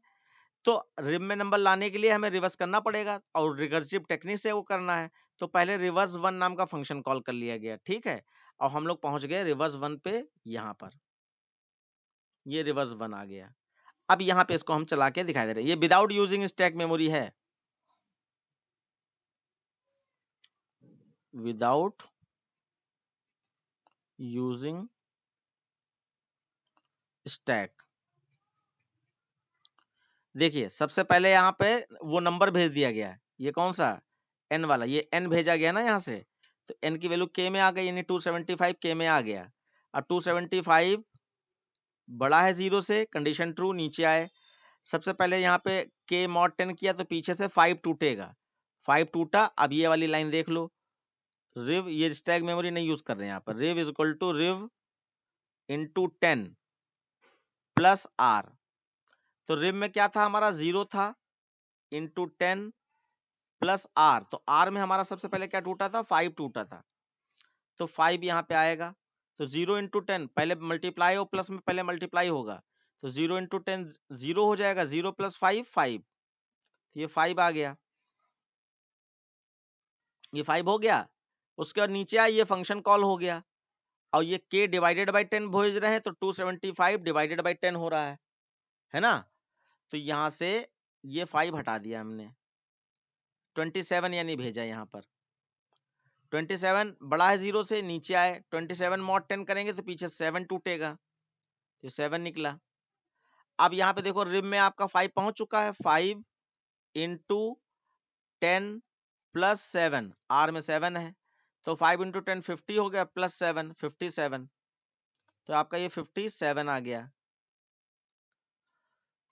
तो रिव में नंबर लाने के लिए हमें रिवर्स करना पड़ेगा और रिकर्सिव टेक्निक से वो करना है, तो पहले रिवर्स वन नाम का फंक्शन कॉल कर लिया गया, ठीक है। और हम लोग पहुंच गए रिवर्स वन पे, यहां पर ये रिवर्स वन आ गया। अब यहाँ पे इसको हम चला के दिखाई दे रहे हैं, ये विदाउट यूजिंग स्टैक मेमोरी है, विदाउट यूजिंग स्टैक। देखिए सबसे पहले यहाँ पे वो नंबर भेज दिया गया है, ये कौन सा एन वाला, ये एन भेजा गया ना यहाँ से, तो एन की वैल्यू के में आ गई, यानी 275 के में आ गया। अब 275 बड़ा है जीरो से, कंडीशन ट्रू, नीचे आए, सबसे पहले यहाँ पे के मॉड 10 किया तो पीछे से 5 टूटेगा, 5 टूटा। अब ये वाली लाइन देख लो, रिव, ये स्टैक मेमोरी नहीं यूज कर रहे हैं यहाँ पर, rev is equal to rev into 10 plus r, तो रिव में क्या था हमारा, जीरो था, इंटू 10 प्लस आर, तो आर में हमारा सबसे पहले क्या टूटा था, 5 टूटा था, तो 5 यहाँ पे आएगा। तो 0 इंटू 10 पहले मल्टीप्लाई हो, प्लस में पहले मल्टीप्लाई होगा, तो 0 इंटू 10 0 हो जाएगा, 0 प्लस 5 5, तो ये 5 आ गया, ये 5 हो गया। उसके बाद नीचे आया, ये फंक्शन कॉल हो गया, और ये k डिवाइडेड बाई 10 भेज रहे हैं, तो 275 डिवाइडेड बाई 10 हो रहा है ना, तो यहां से ये 5 हटा दिया हमने, 27 यानी भेजा यहाँ पर, 27 बड़ा है जीरो से, नीचे आए 27 मॉड 10 करेंगे तो पीछे 7 टूटेगा, तो 7 निकला। अब यहाँ पे देखो रिम में आपका 5 पहुंच चुका है, 5 इंटू 10 प्लस 7, आर में 7 है, तो 5 इंटू 10 50 हो गया, प्लस 7 57, तो आपका ये 57 आ गया।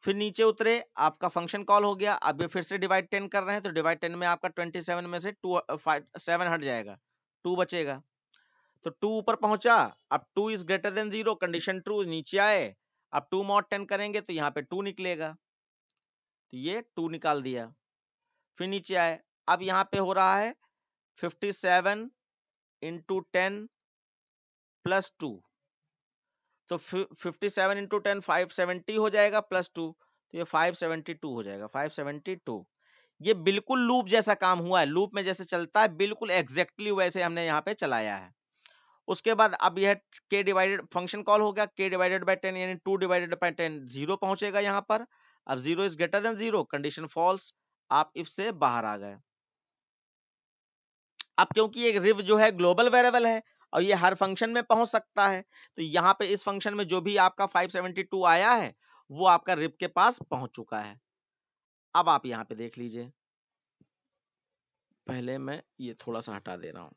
फिर नीचे उतरे, आपका फंक्शन कॉल हो गया, अब ये फिर से डिवाइड 10 कर रहे हैं, तो डिवाइड 10 में आपका 27 में से 7 हट जाएगा, 2 बचेगा, तो 2 ऊपर पहुंचा, अब 2 is greater than 0, condition true, नीचे आए, अब 2 मॉड 10 करेंगे तो यहाँ पे 2 निकलेगा, तो ये 2 निकाल दिया। फिर नीचे आए, अब यहाँ पे हो रहा है 57 इंटू 10 प्लस 2, तो 57 इंटू 10 570 हो जाएगा, प्लस 2, तो ये 572 हो जाएगा, 572। ये बिल्कुल लूप जैसा काम हुआ है, लूप में जैसे चलता है बिल्कुल एग्जैक्टली वैसे हमने यहाँ पे चलाया है। उसके बाद अब यह k डिवाइडेड फंक्शन कॉल हो गया, k डिवाइडेड बाय 10 यानी 2 डिवाइडेड बाय 10 जीरो पहुंचेगा यहाँ पर, अब 0 is greater than 0, condition false, आप इफ से बाहर आ गए। अब क्योंकि एक रिव जो है ग्लोबल वेरिएबल है और ये हर फंक्शन में पहुंच सकता है, तो यहाँ पे इस फंक्शन में जो भी आपका 572 आया है वो आपका रिब के पास पहुंच चुका है। अब आप यहाँ पे देख लीजिए, पहले मैं ये थोड़ा सा हटा दे रहा हूं।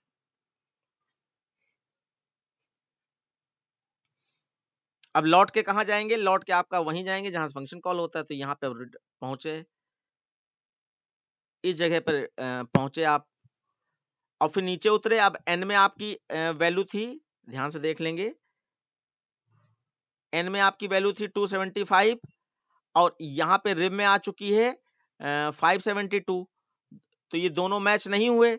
अब लौट के कहाँ जाएंगे, लौट के आपका वहीं जाएंगे जहां फंक्शन कॉल होता है। तो यहाँ पे पहुंचे, इस जगह पर पहुंचे आप, और फिर नीचे उतरे। अब एन में आपकी वैल्यू थी, ध्यान से देख लेंगे, एन में आपकी वैल्यू थी 275 और यहाँ पे रिब में आ चुकी है 572। तो ये दोनों मैच नहीं हुए,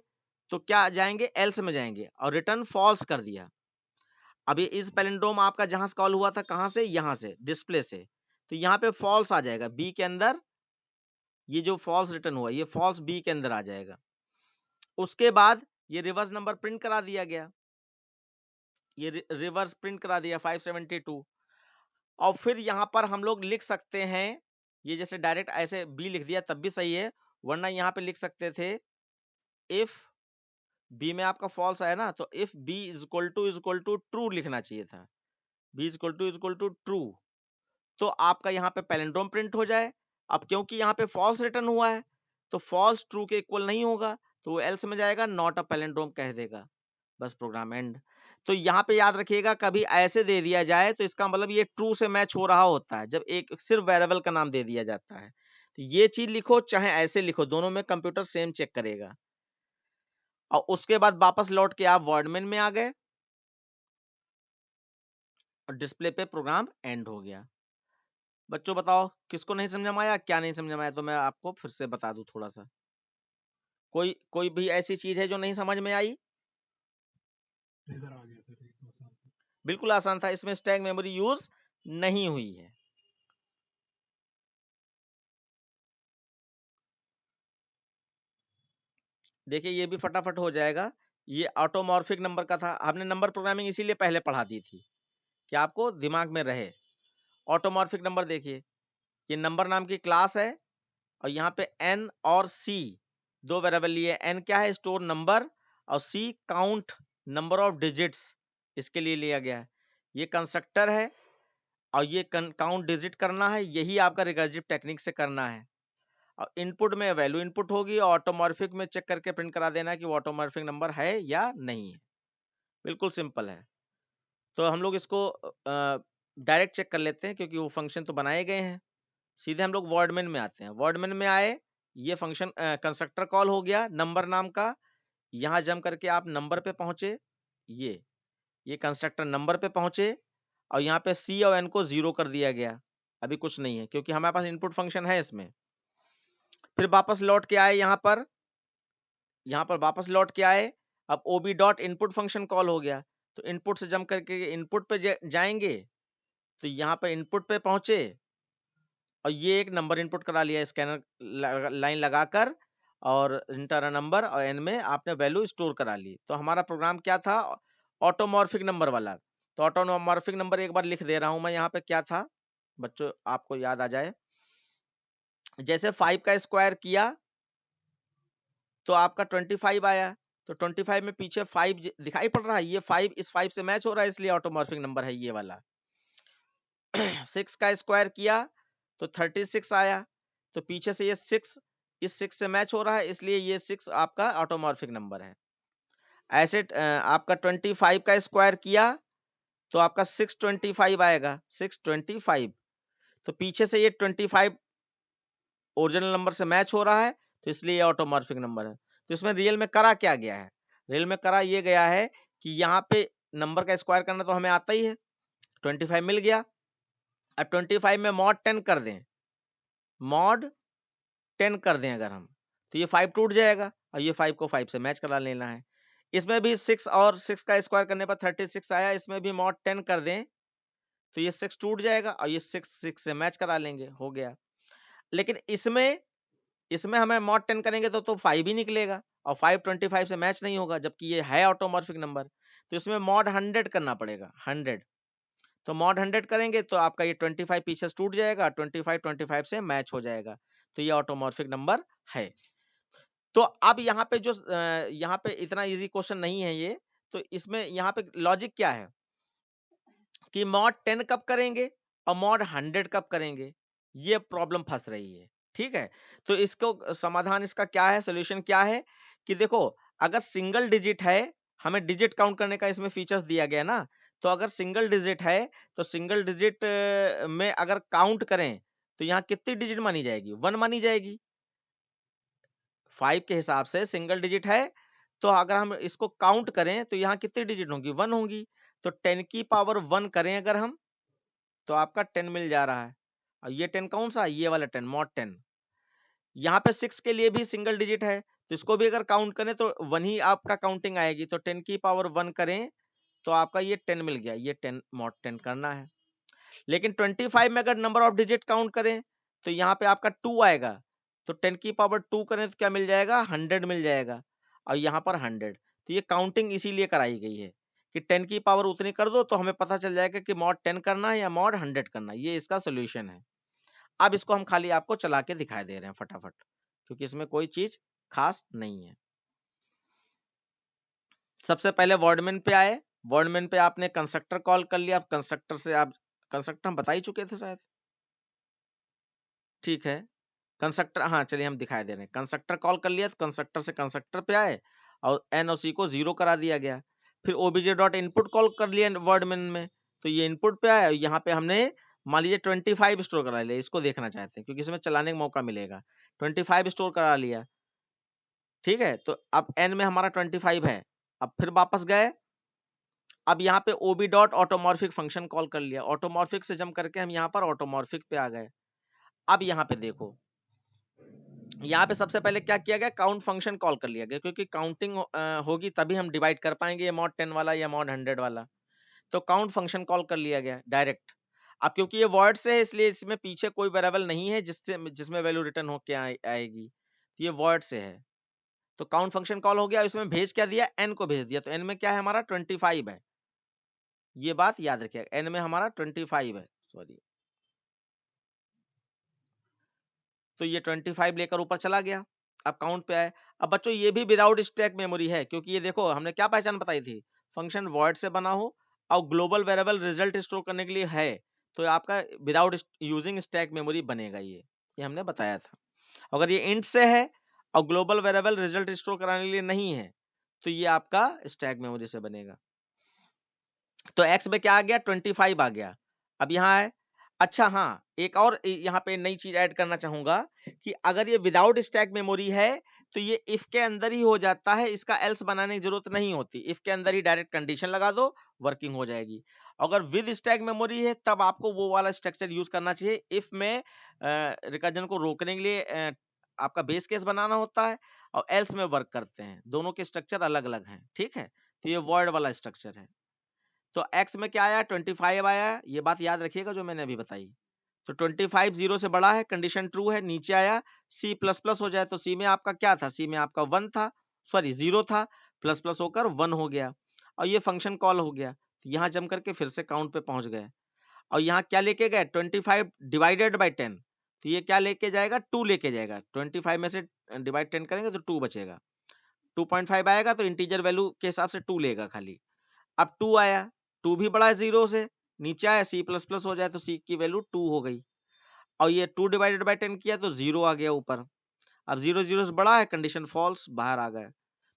तो क्या जाएंगे, एल्स में जाएंगे और रिटर्न फॉल्स कर दिया। अब ये इस पैलिंड्रोम आपका जहां से कॉल हुआ था, कहां से, यहां से डिस्प्ले से, तो यहाँ पे फॉल्स आ जाएगा बी के अंदर। ये जो फॉल्स रिटर्न हुआ ये फॉल्स बी के अंदर आ जाएगा। उसके बाद ये रिवर्स नंबर प्रिंट करा दिया गया, ये रिवर्स प्रिंट करा दिया 572। और फिर यहाँ पर हम लोग लिख सकते हैं, ये जैसे डायरेक्ट ऐसे बी लिख दिया तब भी सही है, वरना यहाँ पे लिख सकते थे इफ बी में आपका फॉल्स आया ना, तो if B is equal to true लिखना चाहिए था, B is equal to true, तो आपका यहाँ पे पैलिंड्रोम प्रिंट हो जाए। अब क्योंकि यहाँ पे फॉल्स रिटर्न हुआ है, तो फॉल्स ट्रू के इक्वल नहीं होगा, तो वो एल्स में जाएगा, नॉट अ पैलिंड्रोम कह देगा, बस प्रोग्राम एंड। तो यहाँ पे याद रखिएगा, कभी ऐसे दे दिया जाए तो इसका मतलब ये ट्रू से मैच हो रहा होता है, जब एक सिर्फ वेरिएबल का नाम दे दिया जाता है। तो ये चीज लिखो चाहे ऐसे लिखो, दोनों में कंप्यूटर सेम चेक करेगा। और उसके बाद वापस लौट के आप वर्डमेन में आ गए और डिस्प्ले पे प्रोग्राम एंड हो गया। बच्चों बताओ किसको नहीं समझ में आया, क्या नहीं समझ में आया, तो मैं आपको फिर से बता दूं थोड़ा सा। कोई भी ऐसी चीज है जो नहीं समझ में आई? बिल्कुल आसान था, इसमें स्टैक मेमोरी यूज नहीं हुई है। देखिए ये भी फटाफट हो जाएगा। ये ऑटोमॉर्फिक नंबर का था, हमने नंबर प्रोग्रामिंग इसीलिए पहले पढ़ा दी थी कि आपको दिमाग में रहे। ऑटोमॉर्फिक नंबर देखिए, ये नंबर नाम की क्लास है और यहाँ पे एन और सी दो वेरिएबल लिए। एन क्या है, स्टोर नंबर, और C count number of digits, इसके लिए लिया गया है। ये कंस्ट्रक्टर है और ये काउंट डिजिट करना है, यही आपका रिकर्सिव टेक्निक से करना है। और इनपुट में वैल्यू इनपुट होगी और ऑटोमॉर्फिक में चेक करके प्रिंट करा देना कि वो ऑटोमॉर्फिक नंबर है या नहीं है। बिल्कुल सिंपल है। तो हम लोग इसको डायरेक्ट चेक कर लेते हैं, क्योंकि वो फंक्शन तो बनाए गए हैं। सीधे हम लोग वर्डमेन में आते हैं। वर्डमेन में आए, ये फंक्शन कंस्ट्रक्टर कॉल हो गया नंबर नाम का, यहाँ जम करके आप नंबर पे पहुंचे, ये कंस्ट्रक्टर नंबर पे पहुंचे और यहाँ पे सी और एन को 0 कर दिया गया। अभी कुछ नहीं है क्योंकि हमारे पास इनपुट फंक्शन है इसमें। फिर वापस लौट के आए, यहाँ पर वापस लौट के आए। अब ओबी डॉट इनपुट फंक्शन कॉल हो गया, तो इनपुट से जम करके इनपुट पे जाएंगे, तो यहाँ पे इनपुट पे पहुंचे और ये एक नंबर इनपुट करा लिया स्कैनर लाइन लगाकर, और इंटर नंबर और एन में आपने वैल्यू स्टोर करा ली। तो हमारा प्रोग्राम क्या था, ऑटोमॉर्फिक नंबर वाला। तो ऑटोमॉर्फिक नंबर एक बार लिख दे रहा हूं मैं यहाँ पे, क्या था बच्चों आपको याद आ जाए। जैसे 5 का स्क्वायर किया तो आपका 25 आया, तो 25 में पीछे 5 दिखाई पड़ रहा है, ये 5 इस 5 से मैच हो रहा है, इसलिए ऑटोमॉर्फिक नंबर है ये वाला। 6 का स्क्वायर किया तो 36 आया, तो पीछे से ये 6 इस 6 से मैच हो रहा है, इसलिए ये 6 आपका ऑटोमॉर्फिक नंबर है। ऐसे आपका 25 का स्क्वायर किया तो आपका 625 आएगा, 625, तो पीछे से ये 25 ओरिजिनल नंबर से मैच हो रहा है, तो इसलिए ये ऑटोमॉर्फिक नंबर है। तो इसमें रियल में करा क्या गया है, रियल में करा ये गया है कि यहाँ पे नंबर का स्क्वायर करना तो हमें आता ही है, 25 मिल गया। अब 25 में मॉड 10 कर दें, मॉड 10 कर दें अगर हम, तो ये 5 टूट जाएगा और ये 5 को 5 से मैच करा लेना है। इसमें भी 6 और 6 का स्क्वायर करने पर 36 आया, इसमें भी मॉड 10 कर दें तो ये 6 टूट जाएगा और ये 6 से मैच करा लेंगे, हो गया। लेकिन इसमें हमें मॉड 10 करेंगे तो 5 ही निकलेगा और 5 25 से मैच नहीं होगा, जबकि ये है ऑटोमॉर्फिक नंबर। तो इसमें मॉड 100 करना पड़ेगा, 100। तो मॉड 100 करेंगे तो आपका ये 25 पीछे से टूट जाएगा, 25 से मैच हो जाएगा, तो ये ऑटोमॉर्फिक नंबर है। तो अब यहाँ पे जो यहाँ पे इतना इजी क्वेश्चन नहीं है ये, तो इसमें यहाँ पे लॉजिक क्या है कि मॉड 10 कब करेंगे, और मॉड 100 कब करेंगे, ये प्रॉब्लम फंस रही है। ठीक है, तो इसको समाधान इसका क्या है, सोल्यूशन क्या है कि देखो, अगर सिंगल डिजिट है, हमें डिजिट काउंट करने का इसमें फीचर्स दिया गया ना, तो अगर सिंगल डिजिट है तो सिंगल डिजिट में अगर काउंट करें तो यहाँ कितनी डिजिट मानी जाएगी, 1 मानी जाएगी। 5 के हिसाब से सिंगल डिजिट है, तो अगर हम इसको काउंट करें तो यहाँ कितनी डिजिट होंगी, 1 होंगी। तो 10 की पावर 1 करें अगर हम, तो आपका 10 मिल जा रहा है। और ये 10 कौन सा, ये वाला 10, मॉड 10। यहाँ पे 6 के लिए भी सिंगल डिजिट है, तो इसको भी अगर काउंट करें तो 1 ही आपका काउंटिंग आएगी। तो 10 की पावर 1 करें तो आपका ये 10 मिल गया, ये 10 मॉड 10 करना है। लेकिन 25 में अगर नंबर ऑफ डिजिट काउंट करें तो यहाँ पे आपका 2 आएगा, तो 10 की पावर 2 करें तो क्या मिल जाएगा, 100 मिल जाएगा। और यहाँ पर 100, तो ये काउंटिंग इसीलिए कराई गई है कि 10 की पावर उतनी कर दो तो हमें पता चल जाएगा कि मॉड 10 करना है या मॉड 100 करना है। ये इसका सोल्यूशन है। अब इसको हम खाली आपको चला के दिखाई दे रहे हैं फटाफट, क्योंकि इसमें कोई चीज खास नहीं है। सबसे पहले वर्डमेन पे आए, वर्डमेन पे आपने कंस्ट्रक्टर कॉल कर लिया। कंस्ट्रक्टर से आप, कंस्ट्रक्टर हम बता ही चुके थे शायद, ठीक है। कंस्ट्रक्टर, हाँ चलिए हम दिखाई दे रहे हैं। कंस्ट्रक्टर कॉल कर लिया, तो कंस्ट्रक्टर से कंस्ट्रक्टर पे आए और एन और सी को 0 करा दिया गया। फिर ओबीजे डॉट इनपुट कॉल कर लिया वर्डमेन में, तो ये इनपुट पे आया। यहाँ पे हमने मान लीजिए 25 स्टोर करा लिया, इसको देखना चाहते हैं क्योंकि इसमें चलाने का मौका मिलेगा। 25 स्टोर करा लिया, ठीक है। तो अब एन में हमारा 25 है। अब फिर वापस गए, अब यहाँ पे ओबी डॉट ऑटोमॉर्फिक फंक्शन कॉल कर लिया। ऑटोमॉर्फिक से जम करके हम यहाँ पर ऑटोमॉर्फिक पे आ गए। अब यहाँ पे देखो, यहाँ पे सबसे पहले क्या किया गया, काउंट फंक्शन कॉल कर लिया गया, क्योंकि काउंटिंग होगी तभी हम डिवाइड कर पाएंगे ये मॉड 10 वाला या मॉड 100 वाला। तो काउंट फंक्शन कॉल कर लिया गया डायरेक्ट। अब क्योंकि ये वर्ड से है इसलिए इसमें पीछे कोई वेरिएबल नहीं है जिसमें वैल्यू रिटर्न होके आएगी, तो ये वर्ड से है। तो काउंट फंक्शन कॉल हो गया, इसमें भेज क्या दिया, एन को भेज दिया। तो एन में क्या है हमारा 25 है, ये बात याद रखिएगा, एन में हमारा 25 है, सॉरी। तो ये 25 लेकर ऊपर चला गया। अब काउंट पे आए। अब बच्चों ये भी विदाउट स्टैक मेमोरी है, क्योंकि ये देखो हमने क्या पहचान बताई थी, फंक्शन वर्ड से बना हो और ग्लोबल वेरिएबल रिजल्ट स्टोर करने के लिए है, तो आपका विदाउट यूजिंग स्टैक मेमोरी बनेगा। ये हमने बताया था। अगर ये इंट से है और ग्लोबल वेरिएबल रिजल्ट स्टोर कराने के लिए नहीं है, तो ये आपका स्टैक मेमोरी से बनेगा। तो एक्स में क्या आ गया, 25 आ गया। अब यहाँ है, अच्छा हाँ, एक और यहाँ पे नई चीज ऐड करना चाहूंगा कि अगर ये विदाउट स्टैक मेमोरी है तो ये इफ के अंदर ही हो जाता है, इसका एल्स बनाने की जरूरत नहीं होती। इफ के अंदर ही डायरेक्ट कंडीशन लगा दो, वर्किंग हो जाएगी। अगर विद स्टैक मेमोरी है तब आपको वो वाला स्ट्रक्चर यूज करना चाहिए। इफ में रिकर्जन को रोकने के लिए आपका बेस केस बनाना होता है और एल्स में वर्क करते हैं, दोनों के स्ट्रक्चर अलग अलग हैं, ठीक है। तो ये वर्ड वाला स्ट्रक्चर है। तो x में क्या आया, 25 आया, ये बात याद रखिएगा जो मैंने अभी बताई। तो 25 0 से बड़ा है, कंडीशन ट्रू है, नीचे आया c प्लस प्लस हो जाए। तो c में आपका क्या था, c में आपका 1 था, सॉरी 0 था, प्लस प्लस होकर 1 हो गया और ये फंक्शन कॉल हो गया। तो यहाँ जम करके फिर से काउंट पे पहुंच गए और यहाँ क्या लेके गए, 25 डिवाइडेड बाई 10। तो ये क्या लेके जाएगा, 2 लेके जाएगा। 25 में से डिवाइड 10 करेंगे तो 2 बचेगा, 2.5 आएगा, तो इंटीजर वैल्यू के हिसाब से 2 लेगा खाली। अब 2 आया, 2 भी बड़ा है 0 से, नीचे आया c प्लस प्लस हो जाए तो c की वैल्यू 2 हो गई। और ये 2 डिवाइडेड बाई 10 किया तो 0 आ गया ऊपर। अब 0 0 से बड़ा है, कंडीशन फॉल्स, बाहर आ गए।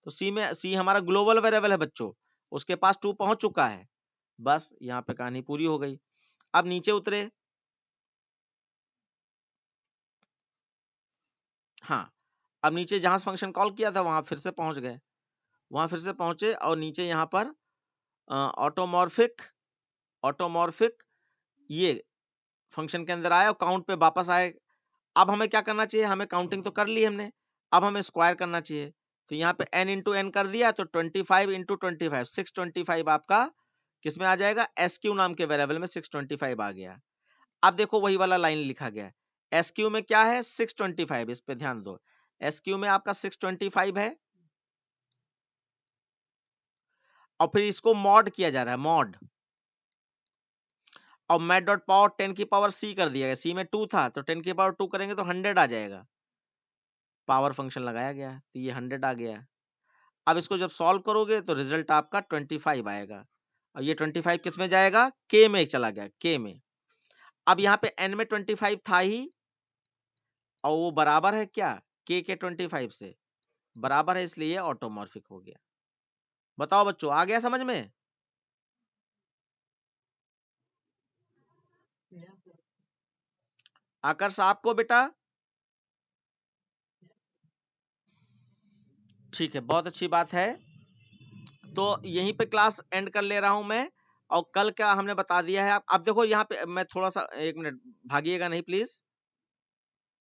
तो c हमारा ग्लोबल वेरिएबल है बच्चों, उसके पास 2 पहुंच चुका है। बस यहाँ पे कहानी पूरी हो गई। अब नीचे उतरे, हाँ, अब नीचे जहां फंक्शन कॉल किया था वहां फिर से पहुंच गए, वहां फिर से पहुंचे और नीचे यहाँ पर ऑटोमॉर्फिक, ऑटोमॉर्फिक ये फंक्शन के अंदर आए और काउंट पे वापस आए। अब हमें क्या करना चाहिए, हमें काउंटिंग तो कर ली हमने, अब हमें स्क्वायर करना चाहिए। तो यहाँ पे n इंटू एन कर दिया, तो 25 इंटू 25, 625 आपका किस में आ जाएगा, SQ नाम के वेरिएबल में 625 आ गया। अब देखो वही वाला लाइन लिखा गया, SQ में क्या है 625, इस पे ध्यान दो। SQ में आपका 625 है और फिर इसको मॉड किया जा रहा है, मॉड, और मैट डॉट पावर 10 की पावर c कर दिया गया। c में 2 था तो 10 की पावर 2 करेंगे तो 100 आ जाएगा, पावर फंक्शन लगाया गया तो ये 100 आ गया। अब इसको जब सॉल्व करोगे तो रिजल्ट आपका 25 आएगा और ये 25 किस में जाएगा, k में चला गया, k में। अब यहाँ पे n में 25 था ही, और वो बराबर है क्या k के 25 से बराबर है, इसलिए ऑटोमॉर्फिक हो गया। बताओ बच्चों, आ गया समझ में? आकर्ष आपको बेटा? ठीक है, बहुत अच्छी बात है। तो यहीं पे क्लास एंड कर ले रहा हूं मैं, और कल का हमने बता दिया है। अब देखो यहाँ पे मैं थोड़ा सा, एक मिनट भागिएगा नहीं प्लीज,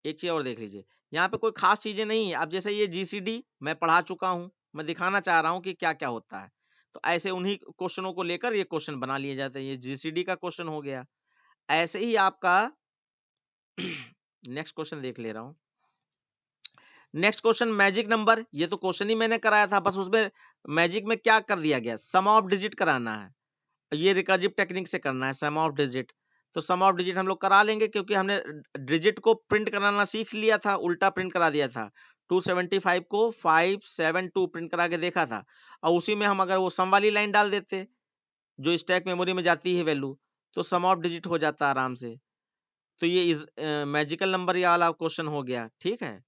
एक चीज और देख लीजिए। यहाँ पे कोई खास चीजें नहीं है। अब जैसे ये जीसीडी मैं पढ़ा चुका हूँ, मैं दिखाना चाह रहा हूँ कि क्या क्या होता है। तो ऐसे उन्हीं क्वेश्चनों को लेकर ये क्वेश्चन बना लिए जाते हैं। ये जीसीडी का क्वेश्चन हो गया। ऐसे ही आपका नेक्स्ट क्वेश्चन देख ले रहा हूँ। नेक्स्ट क्वेश्चन मैजिक नंबर, ये तो क्वेश्चन ही मैंने कराया था, बस उसमें मैजिक में क्या कर दिया गया, सम ऑफ डिजिट कराना है। ये रिकर्सिव टेक्निक से करना है सम ऑफ डिजिट। तो सम ऑफ डिजिट हम लोग करा लेंगे, क्योंकि हमने डिजिट को प्रिंट कराना सीख लिया था, उल्टा प्रिंट करा दिया था। 275 को 572 प्रिंट करा के देखा था, और उसी में हम अगर वो सम वाली लाइन डाल देते जो स्टैक मेमोरी में जाती है वैल्यू, तो सम ऑफ डिजिट हो जाता आराम से। तो ये इस मैजिकल नंबर ये वाला क्वेश्चन हो गया, ठीक है।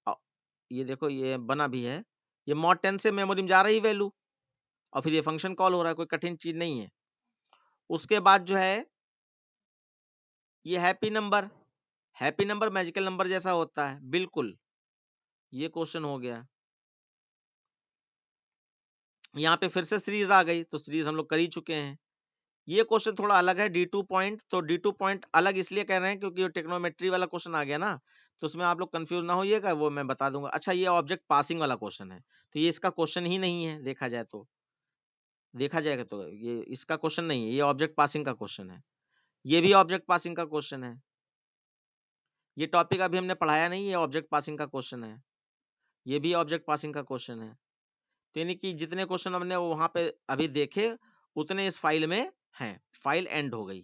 अ, ये देखो ये बना भी है, ये मॉड 10 से मेमोरी में जा रही वैल्यू, और फिर ये फंक्शन कॉल हो रहा है, कोई कठिन चीज नहीं है। उसके बाद जो है ये हैप्पी नंबर मैजिकल नंबर जैसा होता है बिल्कुल। ये क्वेश्चन हो गया। यहाँ पे फिर से सीरीज आ गई, तो सीरीज हम लोग कर ही चुके हैं। ये क्वेश्चन थोड़ा अलग है, D2 पॉइंट। तो D2 पॉइंट अलग इसलिए कह रहे हैं क्योंकि टेक्नोमेट्री वाला क्वेश्चन आ गया ना, तो उसमें आप लोग कंफ्यूज ना होइएगा, वो मैं बता दूंगा। अच्छा, ये ऑब्जेक्ट पासिंग वाला क्वेश्चन है, तो ये इसका क्वेश्चन ही नहीं है, देखा जाए तो, देखा जाएगा तो ये इसका क्वेश्चन नहीं है, ये ऑब्जेक्ट पासिंग का क्वेश्चन है। ये भी ऑब्जेक्ट पासिंग का क्वेश्चन है। ये टॉपिक अभी हमने पढ़ाया नहीं, ये ऑब्जेक्ट पासिंग का क्वेश्चन है। ये भी ऑब्जेक्ट पासिंग का क्वेश्चन है। तो यानी कि जितने क्वेश्चन हमने वहां पे अभी देखे, उतने इस फाइल में हैं। फाइल एंड हो गई,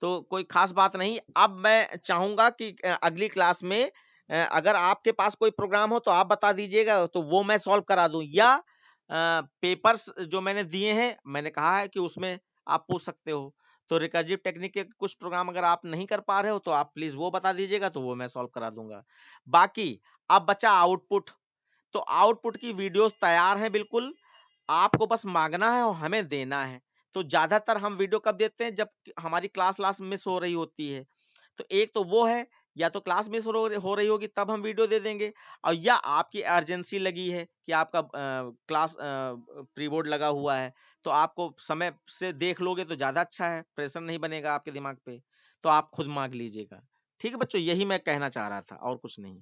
तो कोई खास बात नहीं। अब मैं चाहूंगा कि अगली क्लास में अगर आपके पास कोई प्रोग्राम हो तो आप बता दीजिएगा, तो वो मैं सॉल्व करा दूं, या पेपर्स जो मैंने दिए हैं, मैंने कहा है कि उसमें आप पूछ सकते हो। तो रिकर्सिव टेक्निक के कुछ प्रोग्राम अगर आप नहीं कर पा रहे हो तो आप प्लीज वो बता दीजिएगा, तो वो मैं सॉल्व करा दूंगा। बाकी अब बचा आउटपुट। तो आउटपुट की वीडियोस तैयार हैं बिल्कुल, आपको बस मांगना है और हमें देना है। तो ज्यादातर हम वीडियो कब देते हैं, जब हमारी क्लास मिस हो रही होती है। तो एक तो वो है, या तो क्लास मिस हो रही होगी तब हम वीडियो दे देंगे, और या आपकी अर्जेंसी लगी है कि आपका क्लास प्री बोर्ड लगा हुआ है, तो आपको समय से देख लोगे तो ज्यादा अच्छा है, प्रेशर नहीं बनेगा आपके दिमाग पे, तो आप खुद मांग लीजिएगा। ठीक है बच्चों, यही मैं कहना चाह रहा था, और कुछ नहीं।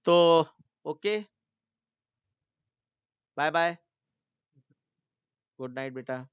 तो okay, bye bye, good night बेटा।